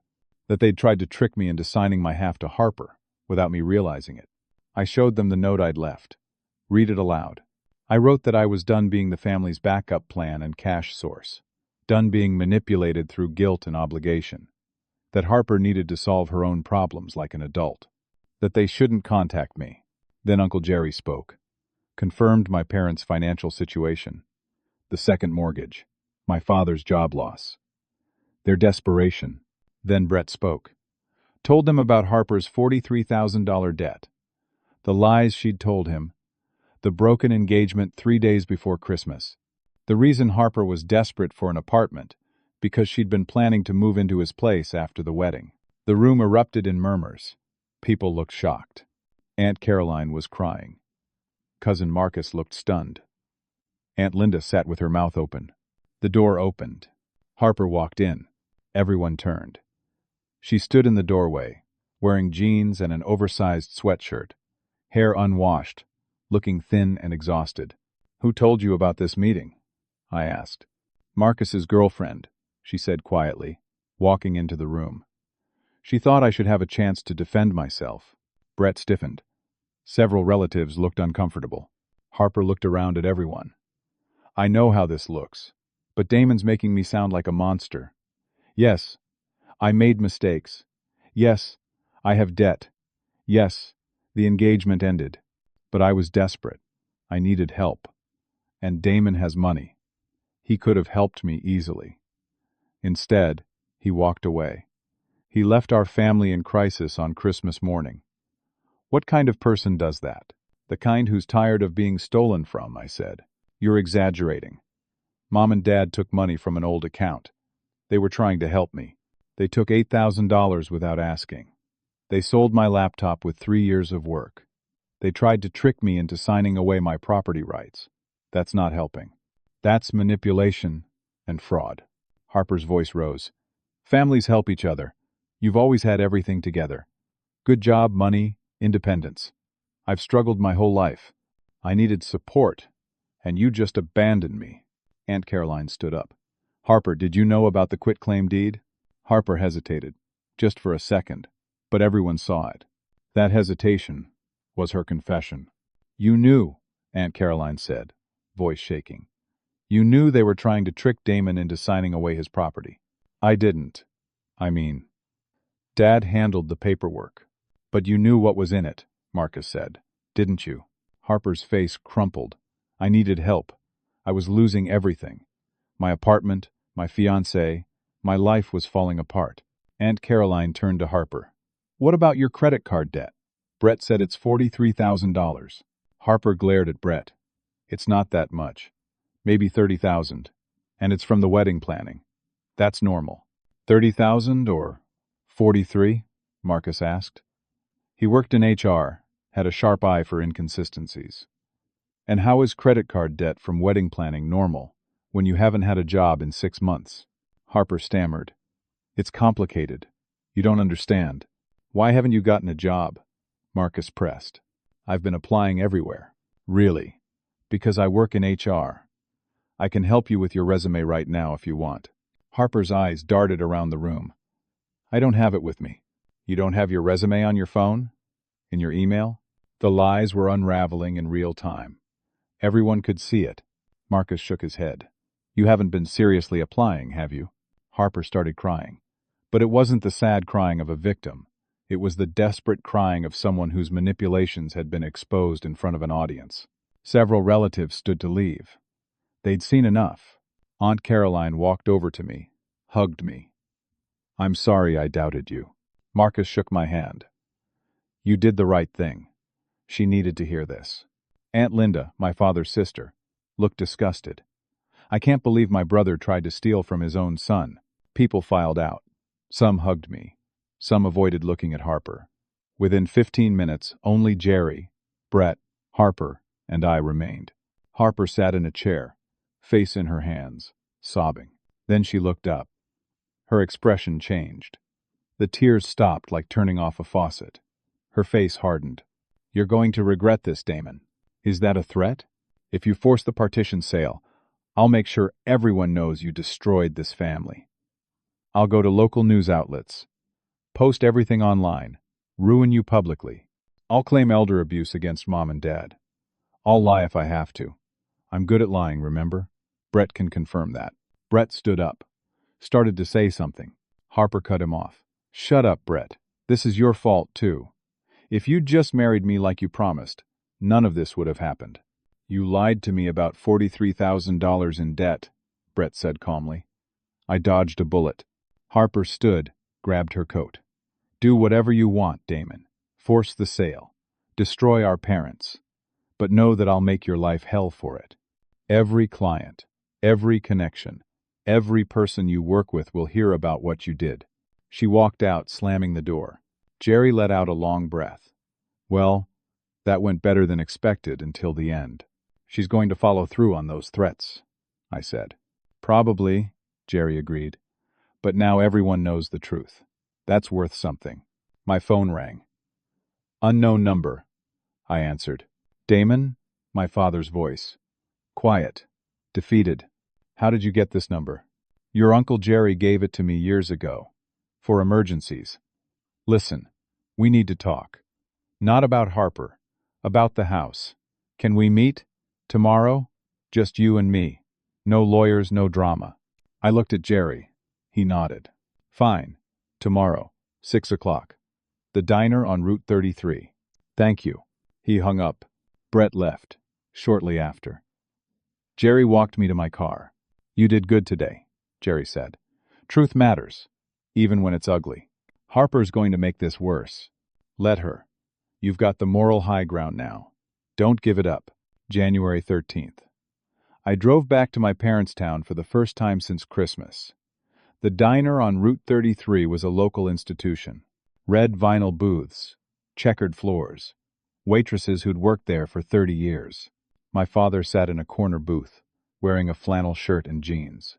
A: that they'd tried to trick me into signing my half to Harper without me realizing it. I showed them the note I'd left. Read it aloud. I wrote that I was done being the family's backup plan and cash source, done being manipulated through guilt and obligation, that Harper needed to solve her own problems like an adult, that they shouldn't contact me. Then Uncle Jerry spoke, confirmed my parents' financial situation, the second mortgage, my father's job loss, their desperation. Then Brett spoke, told them about Harper's $43,000 debt, the lies she'd told him, the broken engagement 3 days before Christmas, the reason Harper was desperate for an apartment, because she'd been planning to move into his place after the wedding. The room erupted in murmurs. People looked shocked. Aunt Caroline was crying. Cousin Marcus looked stunned. Aunt Linda sat with her mouth open. The door opened. Harper walked in. Everyone turned. She stood in the doorway, wearing jeans and an oversized sweatshirt, hair unwashed, looking thin and exhausted. Who told you about this meeting? I asked. Marcus's girlfriend, she said quietly, walking into the room. She thought I should have a chance to defend myself. Brett stiffened. Several relatives looked uncomfortable. Harper looked around at everyone. I know how this looks, but Damon's making me sound like a monster. Yes, I made mistakes. Yes, I have debt. Yes, the engagement ended. But I was desperate. I needed help. And Damon has money. He could have helped me easily. Instead, he walked away. He left our family in crisis on Christmas morning. What kind of person does that? The kind who's tired of being stolen from, I said. You're exaggerating. Mom and Dad took money from an old account. They were trying to help me. They took $8,000 without asking. They sold my laptop with 3 years of work. They tried to trick me into signing away my property rights. That's not helping. That's manipulation and fraud. Harper's voice rose. Families help each other. You've always had everything together. Good job, money, independence. I've struggled my whole life. I needed support, and you just abandoned me. Aunt Caroline stood up. Harper, did you know about the quitclaim deed? Harper hesitated, just for a second, but everyone saw it. That hesitation was her confession. You knew, Aunt Caroline said, voice shaking. You knew they were trying to trick Damon into signing away his property. I didn't. Dad handled the paperwork. But you knew what was in it, Marcus said. Didn't you? Harper's face crumpled. I needed help. I was losing everything. My apartment, my fiancé, my life was falling apart. Aunt Caroline turned to Harper. What about your credit card debt? Brett said it's $43,000. Harper glared at Brett. It's not that much. Maybe $30,000. And it's from the wedding planning. That's normal. 30,000 or 43? Marcus asked. He worked in HR, had a sharp eye for inconsistencies. And how is credit card debt from wedding planning normal when you haven't had a job in 6 months? Harper stammered. It's complicated. You don't understand. Why haven't you gotten a job? Marcus pressed. I've been applying everywhere. Really? Because I work in HR. I can help you with your resume right now if you want. Harper's eyes darted around the room. I don't have it with me. You don't have your resume on your phone? In your email? The lies were unraveling in real time. Everyone could see it. Marcus shook his head. You haven't been seriously applying, have you? Harper started crying. But it wasn't the sad crying of a victim. It was the desperate crying of someone whose manipulations had been exposed in front of an audience. Several relatives stood to leave. They'd seen enough. Aunt Caroline walked over to me, hugged me. I'm sorry I doubted you. Marcus shook my hand. You did the right thing. She needed to hear this. Aunt Linda, my father's sister, looked disgusted. I can't believe my brother tried to steal from his own son. People filed out. Some hugged me. Some avoided looking at Harper. Within 15 minutes, only Jerry, Brett, Harper, and I remained. Harper sat in a chair, face in her hands, sobbing. Then she looked up. Her expression changed. The tears stopped like turning off a faucet. Her face hardened. You're going to regret this, Damon. Is that a threat? If you force the partition sale, I'll make sure everyone knows you destroyed this family. I'll go to local news outlets, post everything online, ruin you publicly. I'll claim elder abuse against Mom and Dad. I'll lie if I have to. I'm good at lying, remember? Brett can confirm that. Brett stood up, started to say something. Harper cut him off. Shut up, Brett. This is your fault, too. If you'd just married me like you promised, none of this would have happened. You lied to me about $43,000 in debt, Brett said calmly. I dodged a bullet. Harper stood, grabbed her coat. Do whatever you want, Damon. Force the sale. Destroy our parents. But know that I'll make your life hell for it. Every client, every connection, every person you work with will hear about what you did. She walked out, slamming the door. Jerry let out a long breath. Well, that went better than expected until the end. She's going to follow through on those threats, I said. Probably, Jerry agreed. But now everyone knows the truth. That's worth something. My phone rang. Unknown number, I answered. Damon? My father's voice. Quiet. Defeated. How did you get this number? Your Uncle Jerry gave it to me years ago. For emergencies. Listen, we need to talk. Not about Harper. About the house. Can we meet? Tomorrow? Just you and me. No lawyers, no drama. I looked at Jerry. He nodded. Fine. Tomorrow. 6 o'clock. The diner on Route 33. Thank you. He hung up. Brett left. Shortly after. Jerry walked me to my car. You did good today, Jerry said. Truth matters, even when it's ugly. Harper's going to make this worse. Let her. You've got the moral high ground now. Don't give it up. January 13th. I drove back to my parents' town for the first time since Christmas. The diner on Route 33 was a local institution. Red vinyl booths, checkered floors, waitresses who'd worked there for 30 years. My father sat in a corner booth, wearing a flannel shirt and jeans.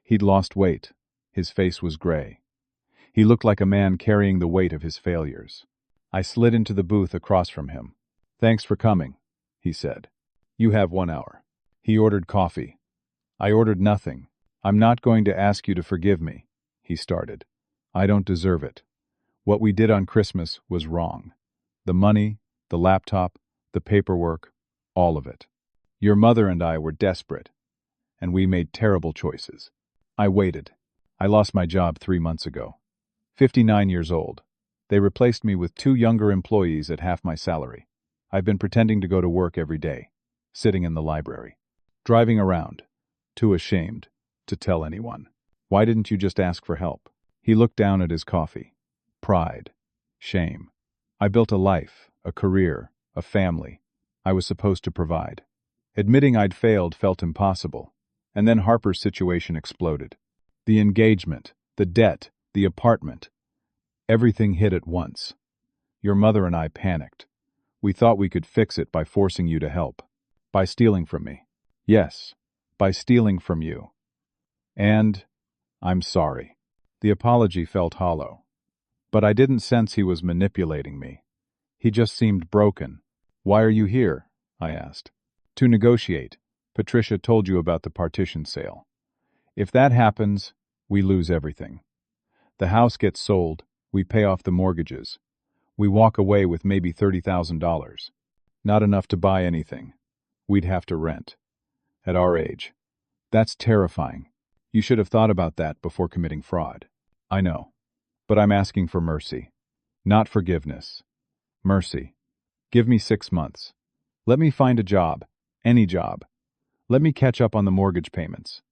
A: He'd lost weight. His face was gray. He looked like a man carrying the weight of his failures. I slid into the booth across from him. "Thanks for coming," he said. "You have 1 hour." He ordered coffee. I ordered nothing. "I'm not going to ask you to forgive me," he started. "I don't deserve it. What we did on Christmas was wrong. The money, the laptop, the paperwork, all of it. Your mother and I were desperate, and we made terrible choices." I waited. I lost my job 3 months ago. 59 years old. They replaced me with 2 younger employees at half my salary. I've been pretending to go to work every day, sitting in the library, driving around, too ashamed to tell anyone. "Why didn't you just ask for help?" He looked down at his coffee. Pride. Shame. I built a life, a career, a family. I was supposed to provide. Admitting I'd failed felt impossible. And then Harper's situation exploded. The engagement, the debt, the apartment. Everything hit at once. Your mother and I panicked. We thought we could fix it by forcing you to help. By stealing from me. Yes, by stealing from you. And I'm sorry. The apology felt hollow. But I didn't sense he was manipulating me. He just seemed broken. "Why are you here?" I asked. "To negotiate. Patricia told you about the partition sale. If that happens, we lose everything. The house gets sold, we pay off the mortgages. We walk away with maybe $30,000. Not enough to buy anything. We'd have to rent. At our age. That's terrifying. You should have thought about that before committing fraud." "I know. But I'm asking for mercy. Not forgiveness. Mercy. Give me 6 months. Let me find a job. Any job. Let me catch up on the mortgage payments.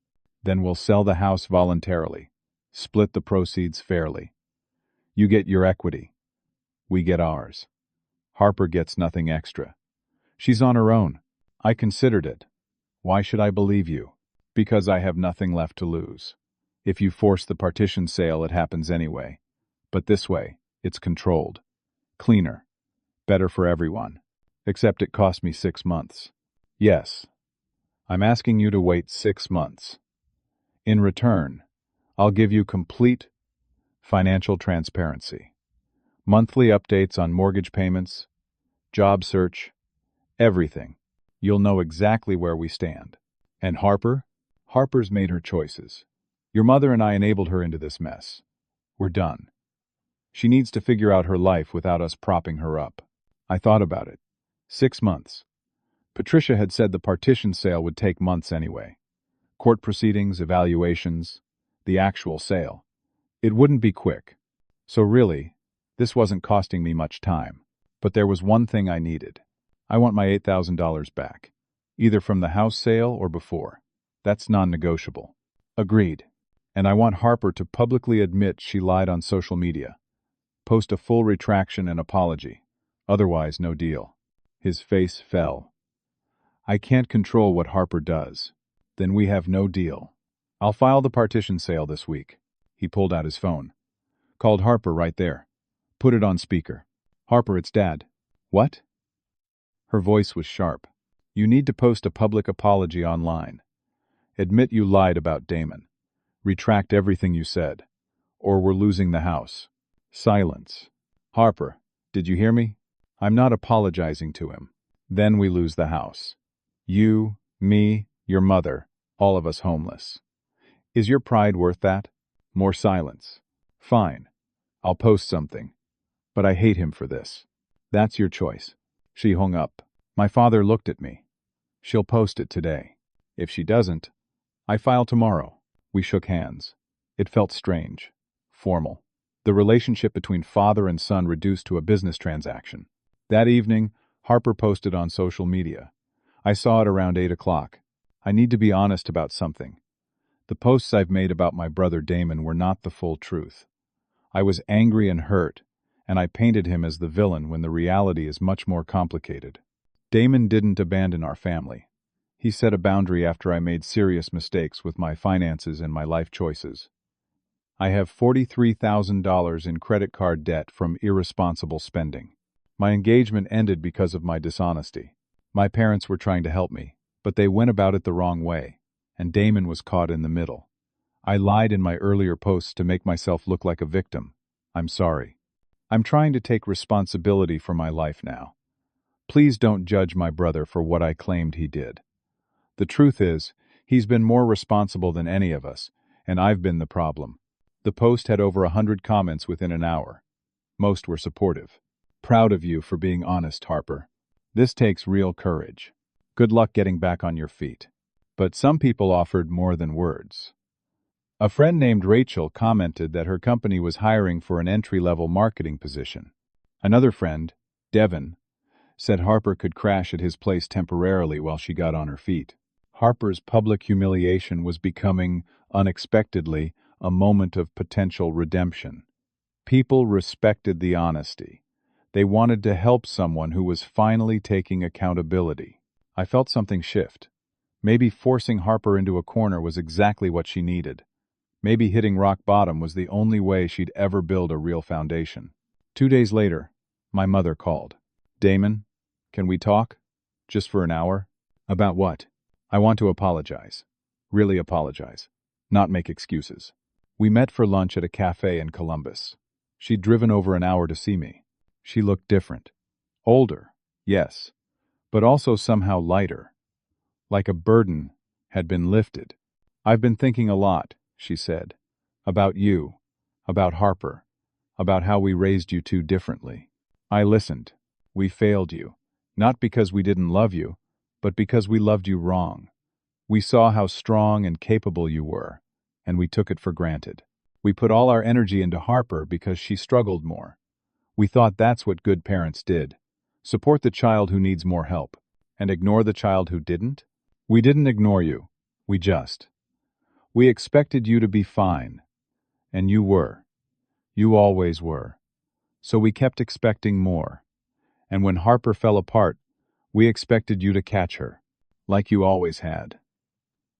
A: Then we'll sell the house voluntarily. Split the proceeds fairly. You get your equity. We get ours. Harper gets nothing extra. She's on her own. I considered it. Why should I believe you? Because I have nothing left to lose. If you force the partition sale, it happens anyway. But this way, it's controlled. Cleaner. Better for everyone. Except it cost me 6 months. Yes. I'm asking you to wait 6 months. In return, I'll give you complete financial transparency. Monthly updates on mortgage payments, job search, everything. You'll know exactly where we stand. And Harper? Harper's made her choices. Your mother and I enabled her into this mess. We're done. She needs to figure out her life without us propping her up. I thought about it. 6 months. Patricia had said the partition sale would take months anyway. Court proceedings, evaluations, the actual sale. It wouldn't be quick. So really, this wasn't costing me much time. But there was one thing I needed. I want my $8,000 back. Either from the house sale or before. That's non-negotiable. Agreed. And I want Harper to publicly admit she lied on social media. Post a full retraction and apology. Otherwise, no deal. His face fell. I can't control what Harper does. Then we have no deal. I'll file the partition sale this week. He pulled out his phone. Called Harper right there. Put it on speaker. "Harper, it's Dad." "What?" Her voice was sharp. "You need to post a public apology online. Admit you lied about Damon. Retract everything you said. Or we're losing the house." Silence. "Harper, did you hear me? I'm not apologizing to him. Then we lose the house. You, me, your mother, all of us homeless. Is your pride worth that? More silence. Fine. I'll post something. But I hate him for this. That's your choice." She hung up. My father looked at me. "She'll post it today. If she doesn't, I file tomorrow." We shook hands. It felt strange. Formal. The relationship between father and son reduced to a business transaction. That evening, Harper posted on social media. I saw it around 8 o'clock. I need to be honest about something. The posts I've made about my brother Damon were not the full truth. I was angry and hurt, and I painted him as the villain when the reality is much more complicated. Damon didn't abandon our family. He set a boundary after I made serious mistakes with my finances and my life choices. I have $43,000 in credit card debt from irresponsible spending. My engagement ended because of my dishonesty. My parents were trying to help me, but they went about it the wrong way, and Damon was caught in the middle. I lied in my earlier posts to make myself look like a victim. I'm sorry. I'm trying to take responsibility for my life now. Please don't judge my brother for what I claimed he did. The truth is, he's been more responsible than any of us, and I've been the problem. The post had over 100 comments within an hour. Most were supportive. Proud of you for being honest, Harper. This takes real courage. Good luck getting back on your feet. But some people offered more than words. A friend named Rachel commented that her company was hiring for an entry-level marketing position. Another friend, Devin, said Harper could crash at his place temporarily while she got on her feet. Harper's public humiliation was becoming, unexpectedly, a moment of potential redemption. People respected the honesty. They wanted to help someone who was finally taking accountability. I felt something shift. Maybe forcing Harper into a corner was exactly what she needed. Maybe hitting rock bottom was the only way she'd ever build a real foundation. 2 days later, my mother called. Damon, can we talk? Just for an hour? About what? I want to apologize. Really apologize. Not make excuses. We met for lunch at a cafe in Columbus. She'd driven over an hour to see me. She looked different. Older, yes, but also somehow lighter. Like a burden had been lifted. I've been thinking a lot, she said. About you. About Harper. About how we raised you two differently. I listened. We failed you. Not because we didn't love you, but because we loved you wrong. We saw how strong and capable you were, and we took it for granted. We put all our energy into Harper because she struggled more. We thought that's what good parents did. Support the child who needs more help, and ignore the child who didn't? We didn't ignore you. We expected you to be fine. And you were. You always were. So we kept expecting more. And when Harper fell apart, we expected you to catch her. Like you always had.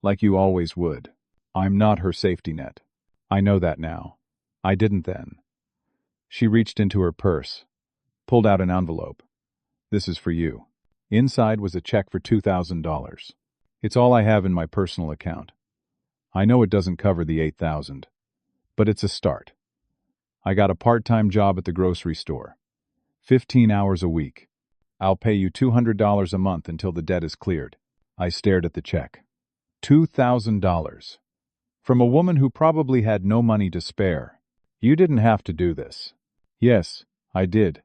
A: Like you always would. I'm not her safety net. I know that now. I didn't then. She reached into her purse, pulled out an envelope. This is for you. Inside was a check for $2,000. It's all I have in my personal account. I know it doesn't cover the $8,000, but it's a start. I got a part-time job at the grocery store. 15 hours a week. I'll pay you $200 a month until the debt is cleared. I stared at the check. $2,000. From a woman who probably had no money to spare. You didn't have to do this. Yes, I did.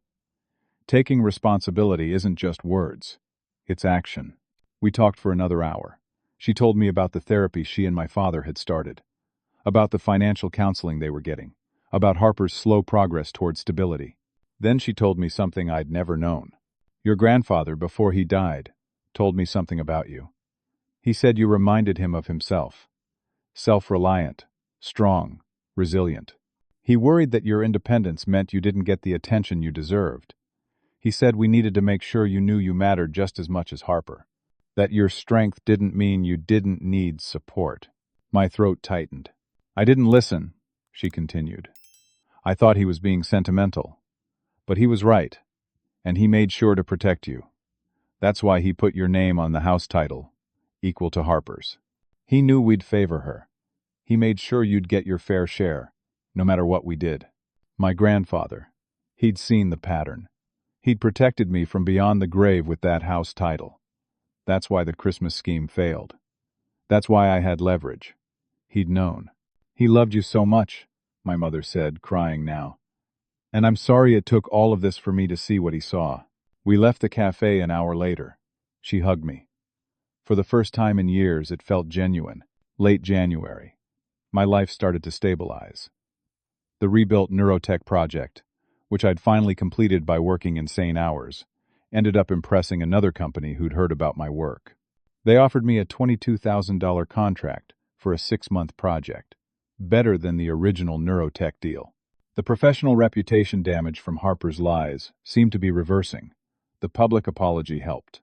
A: Taking responsibility isn't just words. It's action. We talked for another hour. She told me about the therapy she and my father had started, about the financial counseling they were getting, about Harper's slow progress toward stability. Then she told me something I'd never known. Your grandfather, before he died, told me something about you. He said you reminded him of himself. Self-reliant, strong, resilient. He worried that your independence meant you didn't get the attention you deserved. He said we needed to make sure you knew you mattered just as much as Harper. That your strength didn't mean you didn't need support. My throat tightened. I didn't listen, she continued. I thought he was being sentimental. But he was right, and he made sure to protect you. That's why he put your name on the house title, equal to Harper's. He knew we'd favor her. He made sure you'd get your fair share, no matter what we did. My grandfather, he'd seen the pattern. He'd protected me from beyond the grave with that house title. That's why the Christmas scheme failed. That's why I had leverage. He'd known. He loved you so much, my mother said, crying now. And I'm sorry it took all of this for me to see what he saw. We left the cafe an hour later. She hugged me. For the first time in years, it felt genuine. Late January. My life started to stabilize. The rebuilt neurotech project, which I'd finally completed by working insane hours, ended up impressing another company who'd heard about my work. They offered me a $22,000 contract for a 6-month project, better than the original neurotech deal. The professional reputation damage from Harper's lies seemed to be reversing. The public apology helped.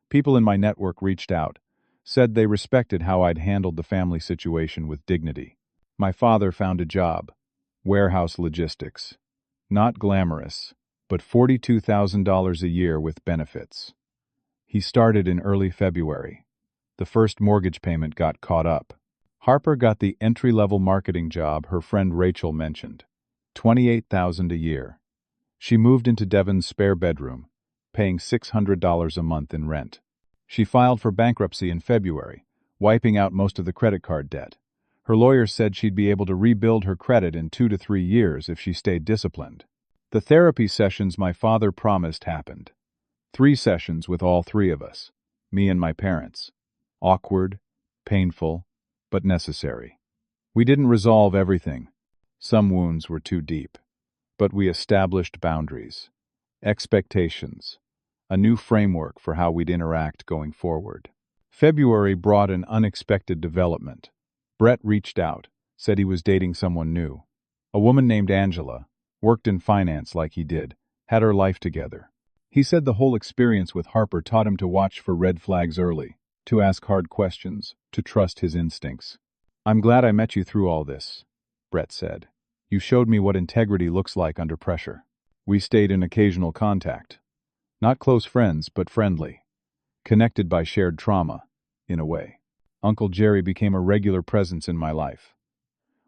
A: People in my network reached out, said they respected how I'd handled the family situation with dignity. My father found a job, warehouse logistics. Not glamorous, but $42,000 a year with benefits. He started in early February. The first mortgage payment got caught up. Harper got the entry-level marketing job her friend Rachel mentioned. $28,000 a year. She moved into Devon's spare bedroom, paying $600 a month in rent. She filed for bankruptcy in February, wiping out most of the credit card debt. Her lawyer said she'd be able to rebuild her credit in 2 to 3 years if she stayed disciplined. The therapy sessions my father promised happened. 3 sessions with all 3 of us, me and my parents. Awkward, painful, but necessary. We didn't resolve everything. Some wounds were too deep. But we established boundaries, expectations, a new framework for how we'd interact going forward. February brought an unexpected development. Brett reached out, said he was dating someone new. A woman named Angela, worked in finance like he did, had her life together. He said the whole experience with Harper taught him to watch for red flags early, to ask hard questions, to trust his instincts. "I'm glad I met you through all this," Brett said. "You showed me what integrity looks like under pressure." We stayed in occasional contact. Not close friends, but friendly. Connected by shared trauma, in a way. Uncle Jerry became a regular presence in my life.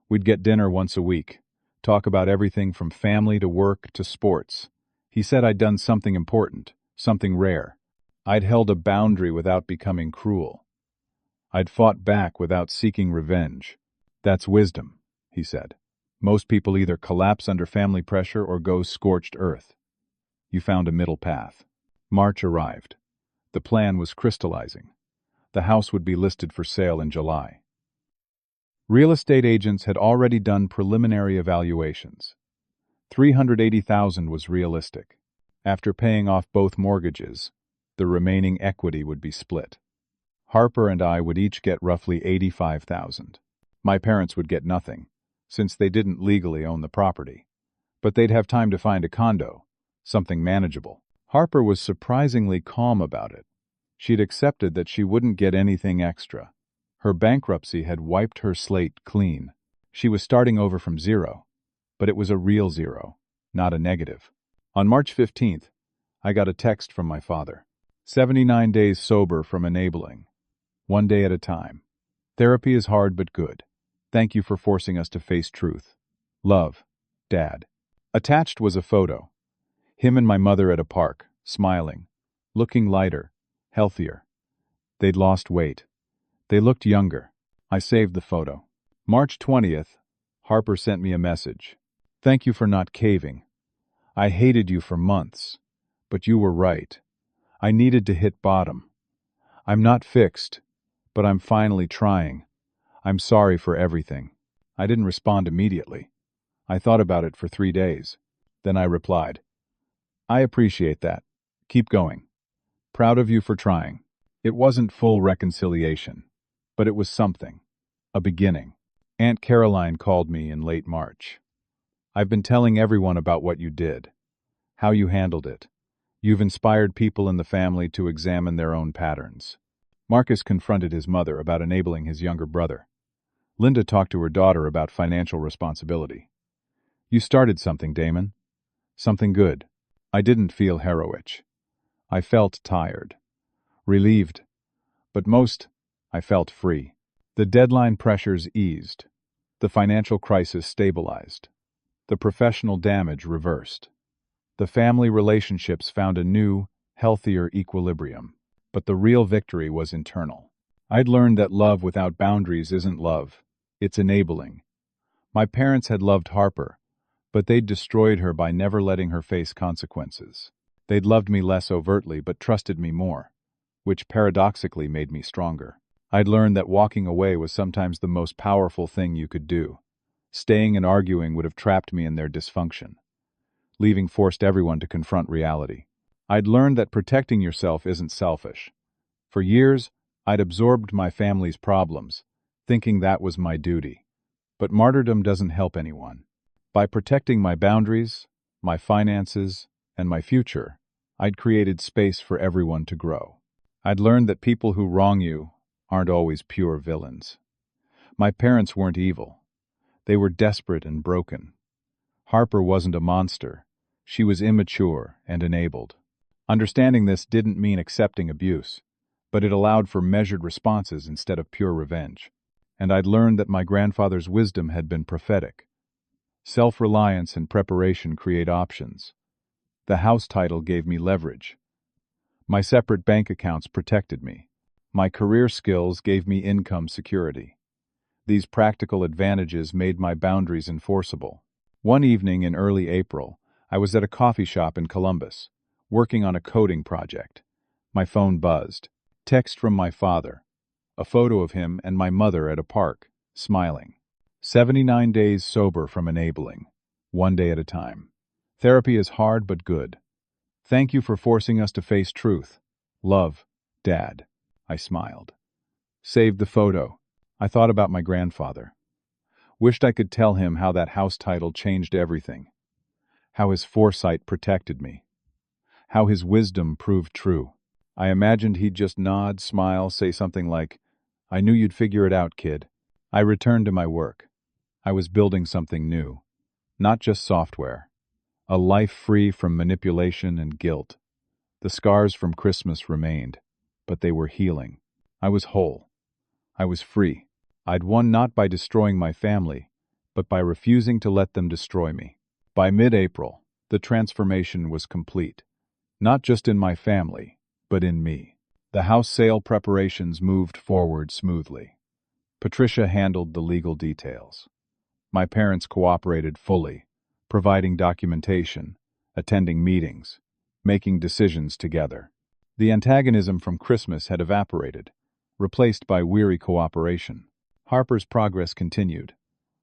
A: We'd get dinner once a week, talk about everything from family to work to sports. He said I'd done something important, something rare. I'd held a boundary without becoming cruel. I'd fought back without seeking revenge. "That's wisdom," he said. "Most people either collapse under family pressure or go scorched earth. You found a middle path." March arrived. The plan was crystallizing. The house would be listed for sale in July. Real estate agents had already done preliminary evaluations. $380,000 was realistic. After paying off both mortgages, the remaining equity would be split. Harper and I would each get roughly $85,000. My parents would get nothing, since they didn't legally own the property. But they'd have time to find a condo, something manageable. Harper was surprisingly calm about it. She'd accepted that she wouldn't get anything extra. Her bankruptcy had wiped her slate clean. She was starting over from zero, but it was a real zero, not a negative. On March 15th, I got a text from my father. 79 days sober from enabling. 1 day at a time. Therapy is hard but good. Thank you for forcing us to face truth. Love, Dad. Attached was a photo. Him and my mother at a park, smiling, looking lighter, healthier. They'd lost weight. They looked younger. I saved the photo. March 20th, Harper sent me a message. "Thank you for not caving. I hated you for months, but you were right. I needed to hit bottom. I'm not fixed, but I'm finally trying. I'm sorry for everything." I didn't respond immediately. I thought about it for 3 days. Then I replied, "I appreciate that. Keep going. Proud of you for trying." It wasn't full reconciliation, but it was something. A beginning. Aunt Caroline called me in late March. "I've been telling everyone about what you did, how you handled it. You've inspired people in the family to examine their own patterns." Marcus confronted his mother about enabling his younger brother. Linda talked to her daughter about financial responsibility. "You started something, Damon. Something good." I didn't feel heroic. I felt tired, relieved, but most, I felt free. The deadline pressures eased. The financial crisis stabilized. The professional damage reversed. The family relationships found a new, healthier equilibrium. But the real victory was internal. I'd learned that love without boundaries isn't love. It's enabling. My parents had loved Harper, but they'd destroyed her by never letting her face consequences. They'd loved me less overtly but trusted me more, which paradoxically made me stronger. I'd learned that walking away was sometimes the most powerful thing you could do. Staying and arguing would have trapped me in their dysfunction. Leaving forced everyone to confront reality. I'd learned that protecting yourself isn't selfish. For years, I'd absorbed my family's problems, thinking that was my duty. But martyrdom doesn't help anyone. By protecting my boundaries, my finances, and my future, I'd created space for everyone to grow. I'd learned that people who wrong you aren't always pure villains. My parents weren't evil. They were desperate and broken. Harper wasn't a monster. She was immature and enabled. Understanding this didn't mean accepting abuse, but it allowed for measured responses instead of pure revenge. And I'd learned that my grandfather's wisdom had been prophetic. Self-reliance and preparation create options. The house title gave me leverage. My separate bank accounts protected me. My career skills gave me income security. These practical advantages made my boundaries enforceable. One evening in early April, I was at a coffee shop in Columbus, working on a coding project. My phone buzzed. Text from my father. A photo of him and my mother at a park, smiling. 79 days sober from enabling. One day at a time. Therapy is hard but good. Thank you for forcing us to face truth. Love, Dad. I smiled. Saved the photo. I thought about my grandfather. Wished I could tell him how that house title changed everything. How his foresight protected me. How his wisdom proved true. I imagined he'd just nod, smile, say something like, "I knew you'd figure it out, kid." I returned to my work. I was building something new. Not just software. A life free from manipulation and guilt. The scars from Christmas remained, but they were healing. I was whole. I was free. I'd won not by destroying my family, but by refusing to let them destroy me. By mid-April, the transformation was complete. Not just in my family, but in me. The house sale preparations moved forward smoothly. Patricia handled the legal details. My parents cooperated fully, providing documentation, attending meetings, making decisions together. The antagonism from Christmas had evaporated, replaced by weary cooperation. Harper's progress continued.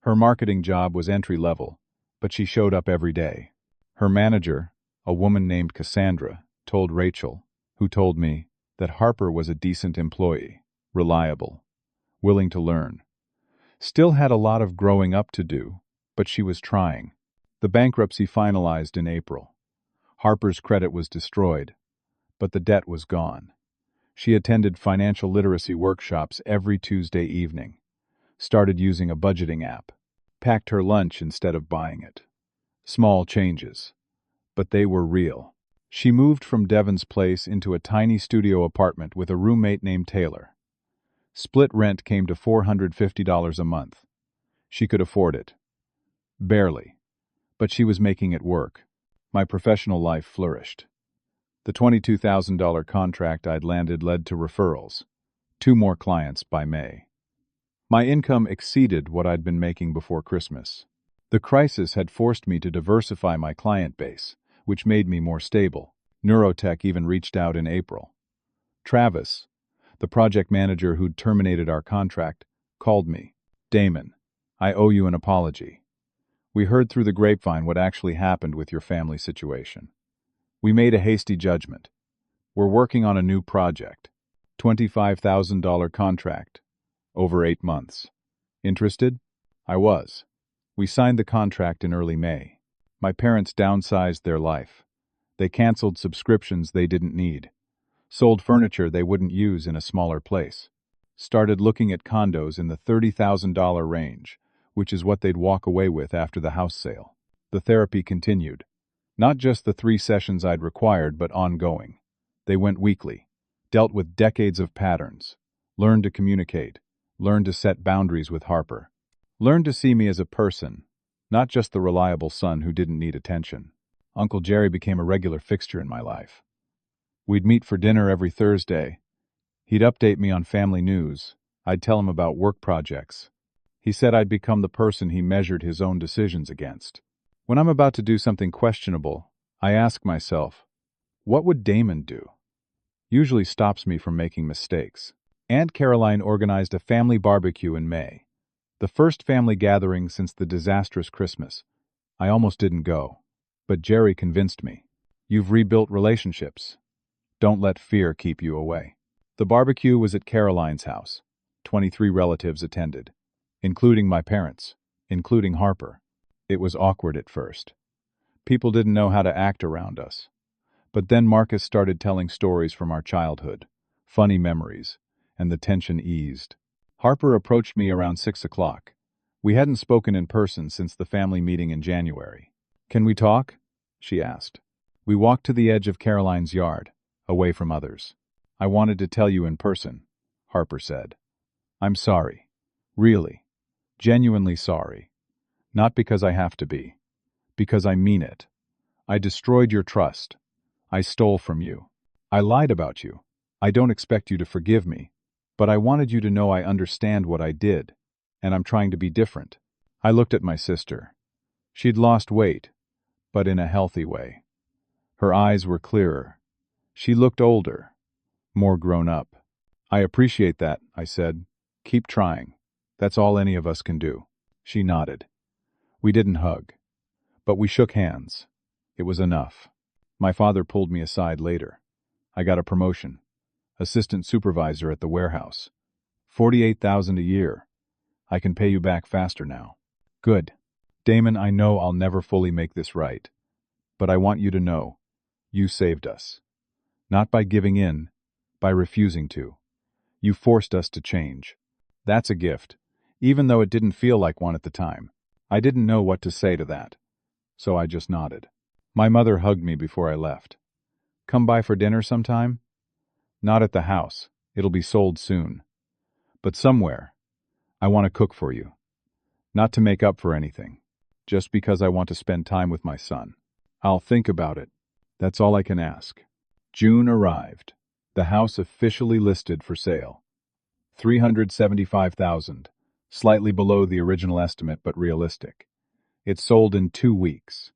A: Her marketing job was entry-level, but she showed up every day. Her manager, a woman named Cassandra, told Rachel, who told me, that Harper was a decent employee, reliable, willing to learn. Still had a lot of growing up to do, but she was trying. The bankruptcy finalized in April. Harper's credit was destroyed, but the debt was gone. She attended financial literacy workshops every Tuesday evening, started using a budgeting app, packed her lunch instead of buying it. Small changes, but they were real. She moved from Devon's place into a tiny studio apartment with a roommate named Taylor. Split rent came to $450 a month. She could afford it. Barely. But she was making it work. My professional life flourished. The $22,000 contract I'd landed led to referrals. 2 more clients by May. My income exceeded what I'd been making before Christmas. The crisis had forced me to diversify my client base, which made me more stable. Neurotech even reached out in April. Travis, the project manager who'd terminated our contract, called me. "Damon, I owe you an apology. We heard through the grapevine what actually happened with your family situation. We made a hasty judgment. We're working on a new project. $25,000 contract. Over 8 months. Interested?" I was. We signed the contract in early May. My parents downsized their life. They canceled subscriptions they didn't need. Sold furniture they wouldn't use in a smaller place. Started looking at condos in the $30,000 range, which is what they'd walk away with after the house sale. The therapy continued. Not just the 3 sessions I'd required, but ongoing. They went weekly. Dealt with decades of patterns. Learned to communicate. Learned to set boundaries with Harper. Learned to see me as a person, not just the reliable son who didn't need attention. Uncle Jerry became a regular fixture in my life. We'd meet for dinner every Thursday. He'd update me on family news. I'd tell him about work projects. He said I'd become the person he measured his own decisions against. When I'm about to do something questionable, I ask myself, what would Damon do? Usually stops me from making mistakes. Aunt Caroline organized a family barbecue in May. The first family gathering since the disastrous Christmas. I almost didn't go. But Jerry convinced me. You've rebuilt relationships. Don't let fear keep you away. The barbecue was at Caroline's house. 23 relatives attended, including my parents, including Harper. It was awkward at first. People didn't know how to act around us. But then Marcus started telling stories from our childhood, funny memories, and the tension eased. Harper approached me around 6 o'clock. We hadn't spoken in person since the family meeting in January. "Can we talk?" she asked. We walked to the edge of Caroline's yard, away from others. "I wanted to tell you in person," Harper said. "I'm sorry. Really. Genuinely sorry. Not because I have to be. Because I mean it. I destroyed your trust. I stole from you. I lied about you. I don't expect you to forgive me, but I wanted you to know I understand what I did, and I'm trying to be different." I looked at my sister. She'd lost weight, but in a healthy way. Her eyes were clearer. She looked older, more grown up. "I appreciate that," I said. "Keep trying. That's all any of us can do." She nodded. We didn't hug, but we shook hands. It was enough. My father pulled me aside later. "I got a promotion. Assistant supervisor at the warehouse. 48,000 a year. I can pay you back faster now." "Good. Damon, I know I'll never fully make this right, but I want you to know, you saved us. Not by giving in, by refusing to. You forced us to change. That's a gift, even though it didn't feel like one at the time." I didn't know what to say to that, so I just nodded. My mother hugged me before I left. "Come by for dinner sometime?" "Not at the house. It'll be sold soon. But somewhere. I want to cook for you. Not to make up for anything. Just because I want to spend time with my son." "I'll think about it. That's all I can ask." June arrived. The house officially listed for sale. $375,000, slightly below the original estimate but realistic. It sold in 2 weeks.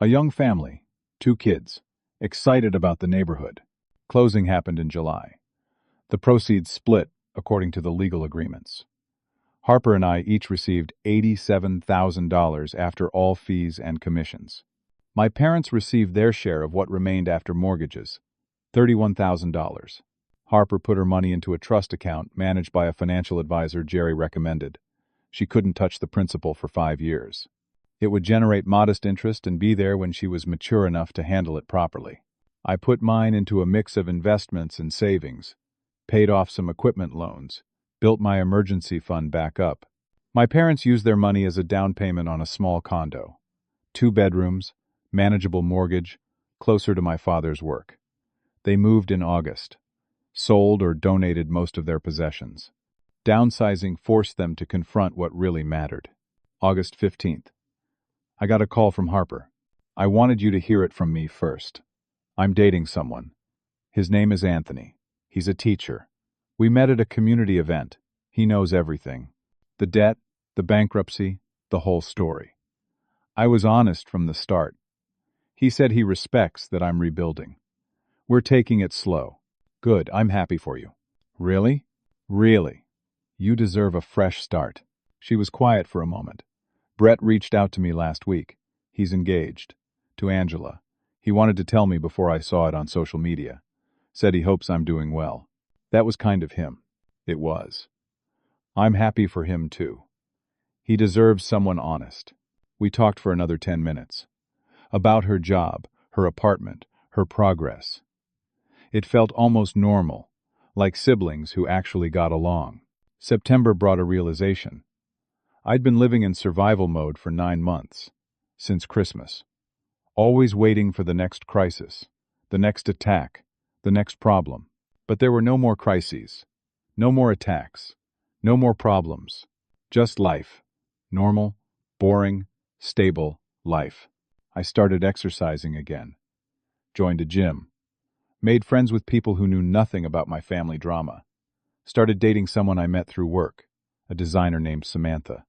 A: A young family, 2 kids, excited about the neighborhood. Closing happened in July. The proceeds split according to the legal agreements. Harper and I each received $87,000 after all fees and commissions. My parents received their share of what remained after mortgages, $31,000. Harper put her money into a trust account managed by a financial advisor Jerry recommended. She couldn't touch the principal for 5 years. It would generate modest interest and be there when she was mature enough to handle it properly. I put mine into a mix of investments and savings, paid off some equipment loans, built my emergency fund back up. My parents used their money as a down payment on a small condo. 2 bedrooms, manageable mortgage, closer to my father's work. They moved in August, sold or donated most of their possessions. Downsizing forced them to confront what really mattered. August 15th. I got a call from Harper. "I wanted you to hear it from me first. I'm dating someone. His name is Anthony. He's a teacher. We met at a community event. He knows everything. The debt, the bankruptcy, the whole story. I was honest from the start. He said he respects that I'm rebuilding. We're taking it slow." "Good, I'm happy for you." "Really?" "Really. You deserve a fresh start." She was quiet for a moment. "Brett reached out to me last week. He's engaged. To Angela. He wanted to tell me before I saw it on social media. Said he hopes I'm doing well." That was kind of him. It was. I'm happy for him, too. He deserves someone honest. We talked for another 10 minutes. About her job, her apartment, her progress. It felt almost normal, like siblings who actually got along. September brought a realization. I'd been living in survival mode for 9 months, since Christmas. Always waiting for the next crisis, the next attack, the next problem. But there were no more crises, no more attacks, no more problems. Just life. Normal, boring, stable life. I started exercising again. Joined a gym. Made friends with people who knew nothing about my family drama. Started dating someone I met through work, a designer named Samantha.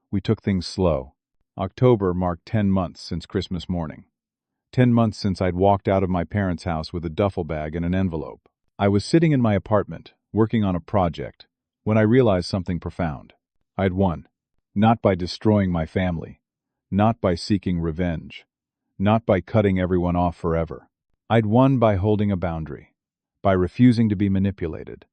A: We took things slow. October marked 10 months since Christmas morning. 10 months since I'd walked out of my parents' house with a duffel bag and an envelope. I was sitting in my apartment, working on a project, when I realized something profound. I'd won. Not by destroying my family. Not by seeking revenge. Not by cutting everyone off forever. I'd won by holding a boundary. By refusing to be manipulated.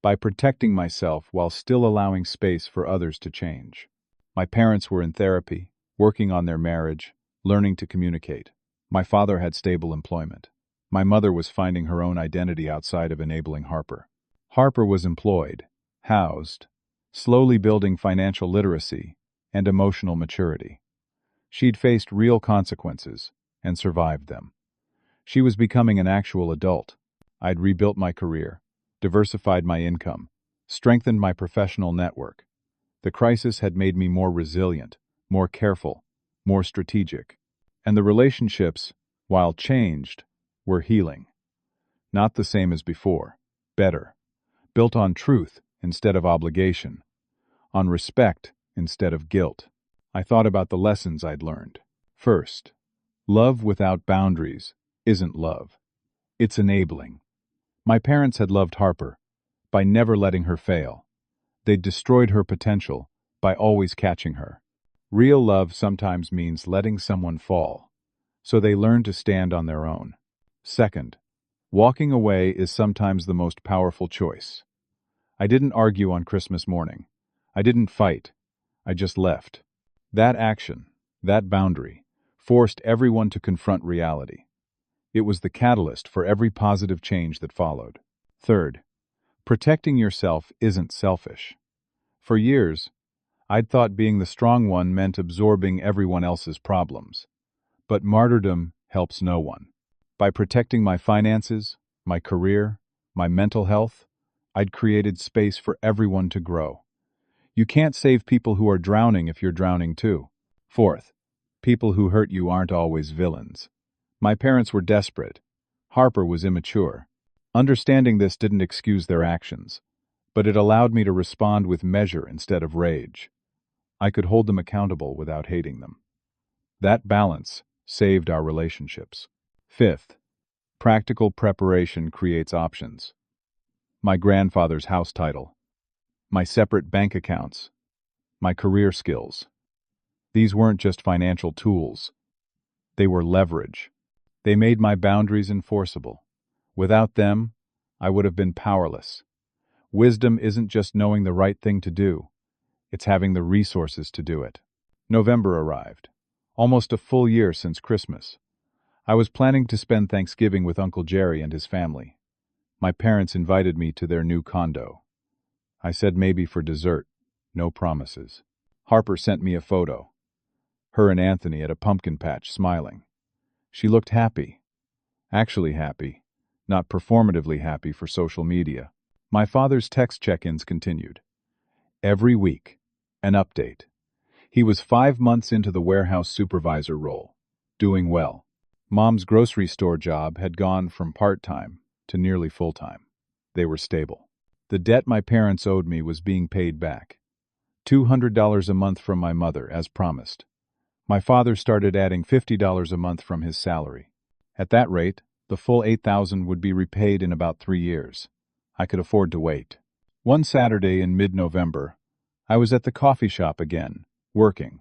A: By protecting myself while still allowing space for others to change. My parents were in therapy, working on their marriage, learning to communicate. My father had stable employment. My mother was finding her own identity outside of enabling Harper. Harper was employed, housed, slowly building financial literacy and emotional maturity. She'd faced real consequences and survived them. She was becoming an actual adult. I'd rebuilt my career, diversified my income, strengthened my professional network. The crisis had made me more resilient, more careful, more strategic. And the relationships, while changed, were healing. Not the same as before, better. Built on truth instead of obligation, on respect instead of guilt. I thought about the lessons I'd learned. First, love without boundaries isn't love. It's enabling. My parents had loved Harper by never letting her fail. They'd destroyed her potential by always catching her. Real love sometimes means letting someone fall, so they learn to stand on their own. Second, walking away is sometimes the most powerful choice. I didn't argue on Christmas morning. I didn't fight. I just left. That action, that boundary, forced everyone to confront reality. It was the catalyst for every positive change that followed. Third, protecting yourself isn't selfish. For years, I'd thought being the strong one meant absorbing everyone else's problems. But martyrdom helps no one. By protecting my finances, my career, my mental health, I'd created space for everyone to grow. You can't save people who are drowning if you're drowning too. Fourth, people who hurt you aren't always villains. My parents were desperate. Harper was immature. Understanding this didn't excuse their actions, but it allowed me to respond with measure instead of rage. I could hold them accountable without hating them. That balance saved our relationships. Fifth, practical preparation creates options. My grandfather's house title, my separate bank accounts, my career skills. These weren't just financial tools. They were leverage. They made my boundaries enforceable. Without them, I would have been powerless. Wisdom isn't just knowing the right thing to do. It's having the resources to do it. November arrived. Almost a full year since Christmas. I was planning to spend Thanksgiving with Uncle Jerry and his family. My parents invited me to their new condo. I said maybe for dessert. No promises. Harper sent me a photo. Her and Anthony at a pumpkin patch smiling. She looked happy. Actually happy. Not performatively happy for social media. My father's text check-ins continued. Every week, an update. He was 5 months into the warehouse supervisor role. Doing well. Mom's grocery store job had gone from part-time to nearly full-time. They were stable. The debt my parents owed me was being paid back. $200 a month from my mother, as promised. My father started adding $50 a month from his salary. At that rate, the full $8,000 would be repaid in about 3 years. I could afford to wait. One Saturday in mid-November, I was at the coffee shop again, working.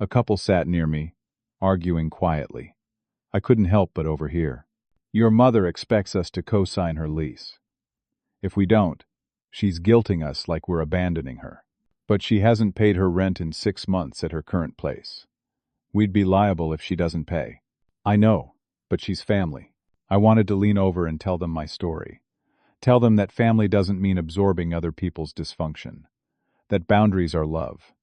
A: A couple sat near me, arguing quietly. I couldn't help but overhear. Your mother expects us to co-sign her lease. If we don't, she's guilting us like we're abandoning her. But she hasn't paid her rent in 6 months at her current place. We'd be liable if she doesn't pay. I know, but she's family. I wanted to lean over and tell them my story. Tell them that family doesn't mean absorbing other people's dysfunction. That boundaries are love.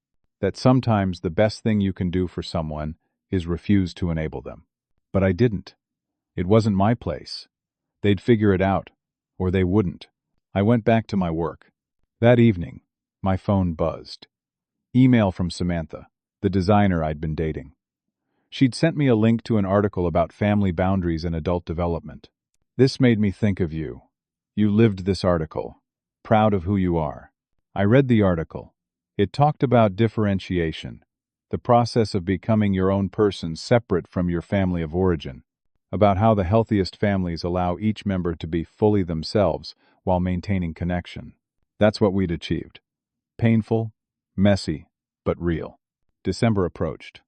A: That sometimes the best thing you can do for someone is refuse to enable them. But I didn't. It wasn't my place. They'd figure it out, or they wouldn't. I went back to my work. That evening, my phone buzzed. Email from Samantha, the designer I'd been dating. She'd sent me a link to an article about family boundaries and adult development. This made me think of you. You lived this article. Proud of who you are. I read the article. It talked about differentiation, the process of becoming your own person separate from your family of origin, about how the healthiest families allow each member to be fully themselves while maintaining connection. That's what we'd achieved. Painful, messy, but real. December approached.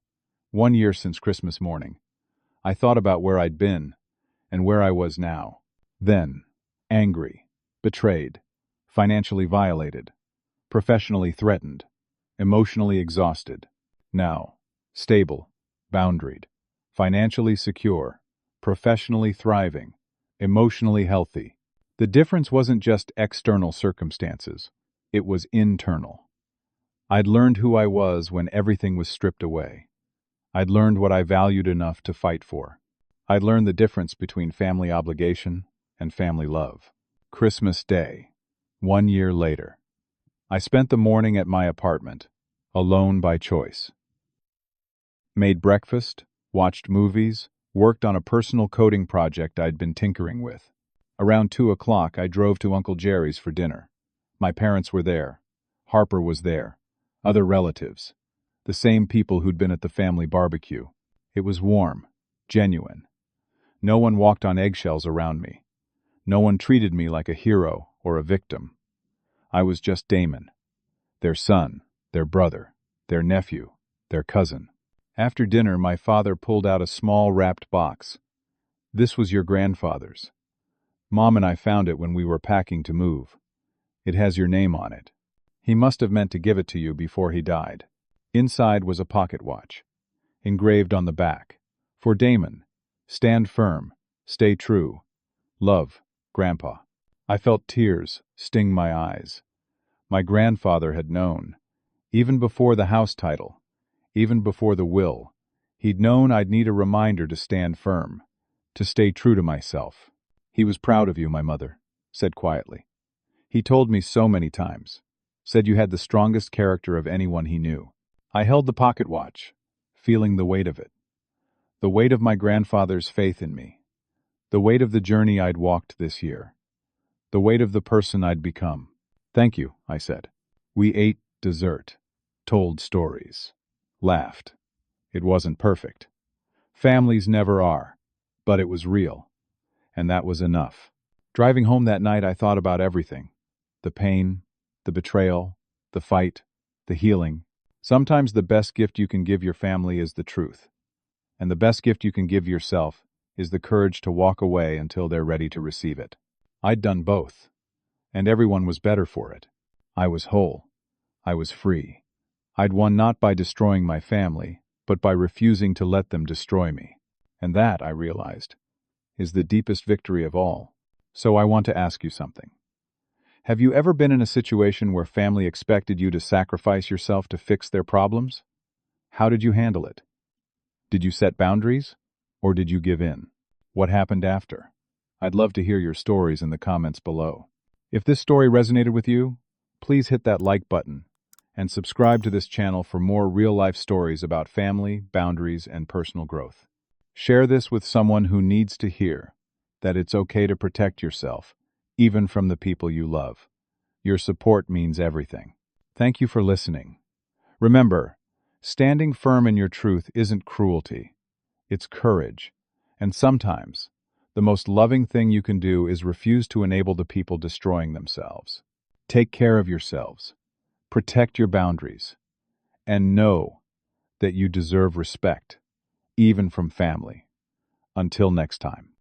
A: 1 year since Christmas morning. I thought about where I'd been and where I was now. Then, angry, betrayed, financially violated, professionally threatened, emotionally exhausted. Now, stable, boundaried, financially secure, professionally thriving, emotionally healthy. The difference wasn't just external circumstances, it was internal. I'd learned who I was when everything was stripped away. I'd learned what I valued enough to fight for. I'd learned the difference between family obligation and family love. Christmas Day, 1 year later. I spent the morning at my apartment, alone by choice. Made breakfast, watched movies, worked on a personal coding project I'd been tinkering with. Around 2 o'clock, I drove to Uncle Jerry's for dinner. My parents were there. Harper was there. Other relatives. The same people who'd been at the family barbecue. It was warm, genuine. No one walked on eggshells around me. No one treated me like a hero or a victim. I was just Damon, their son, their brother, their nephew, their cousin. After dinner, my father pulled out a small wrapped box. "This was your grandfather's. Mom and I found it when we were packing to move. It has your name on it. He must have meant to give it to you before he died." Inside was a pocket watch, engraved on the back. "For Damon, stand firm, stay true. Love, Grandpa." I felt tears sting my eyes. My grandfather had known. Even before the house title, even before the will, he'd known I'd need a reminder to stand firm, to stay true to myself. "He was proud of you," my mother said quietly. "He told me so many times. Said you had the strongest character of anyone he knew." I held the pocket watch, feeling the weight of it. The weight of my grandfather's faith in me. The weight of the journey I'd walked this year. The weight of the person I'd become. "Thank you," I said. We ate dessert, told stories, laughed. It wasn't perfect. Families never are, but it was real, and that was enough. Driving home that night, I thought about everything. The pain, the betrayal, the fight, the healing. Sometimes the best gift you can give your family is the truth, and the best gift you can give yourself is the courage to walk away until they're ready to receive it. I'd done both, and everyone was better for it. I was whole. I was free. I'd won not by destroying my family, but by refusing to let them destroy me. And that, I realized, is the deepest victory of all. So I want to ask you something. Have you ever been in a situation where family expected you to sacrifice yourself to fix their problems? How did you handle it? Did you set boundaries, or did you give in? What happened after? I'd love to hear your stories in the comments below. If this story resonated with you, please hit that like button and subscribe to this channel for more real-life stories about family, boundaries, and personal growth. Share this with someone who needs to hear that it's okay to protect yourself, even from the people you love. Your support means everything. Thank you for listening. Remember, standing firm in your truth isn't cruelty. It's courage. And sometimes, the most loving thing you can do is refuse to enable the people destroying themselves. Take care of yourselves. Protect your boundaries. And know that you deserve respect, even from family. Until next time.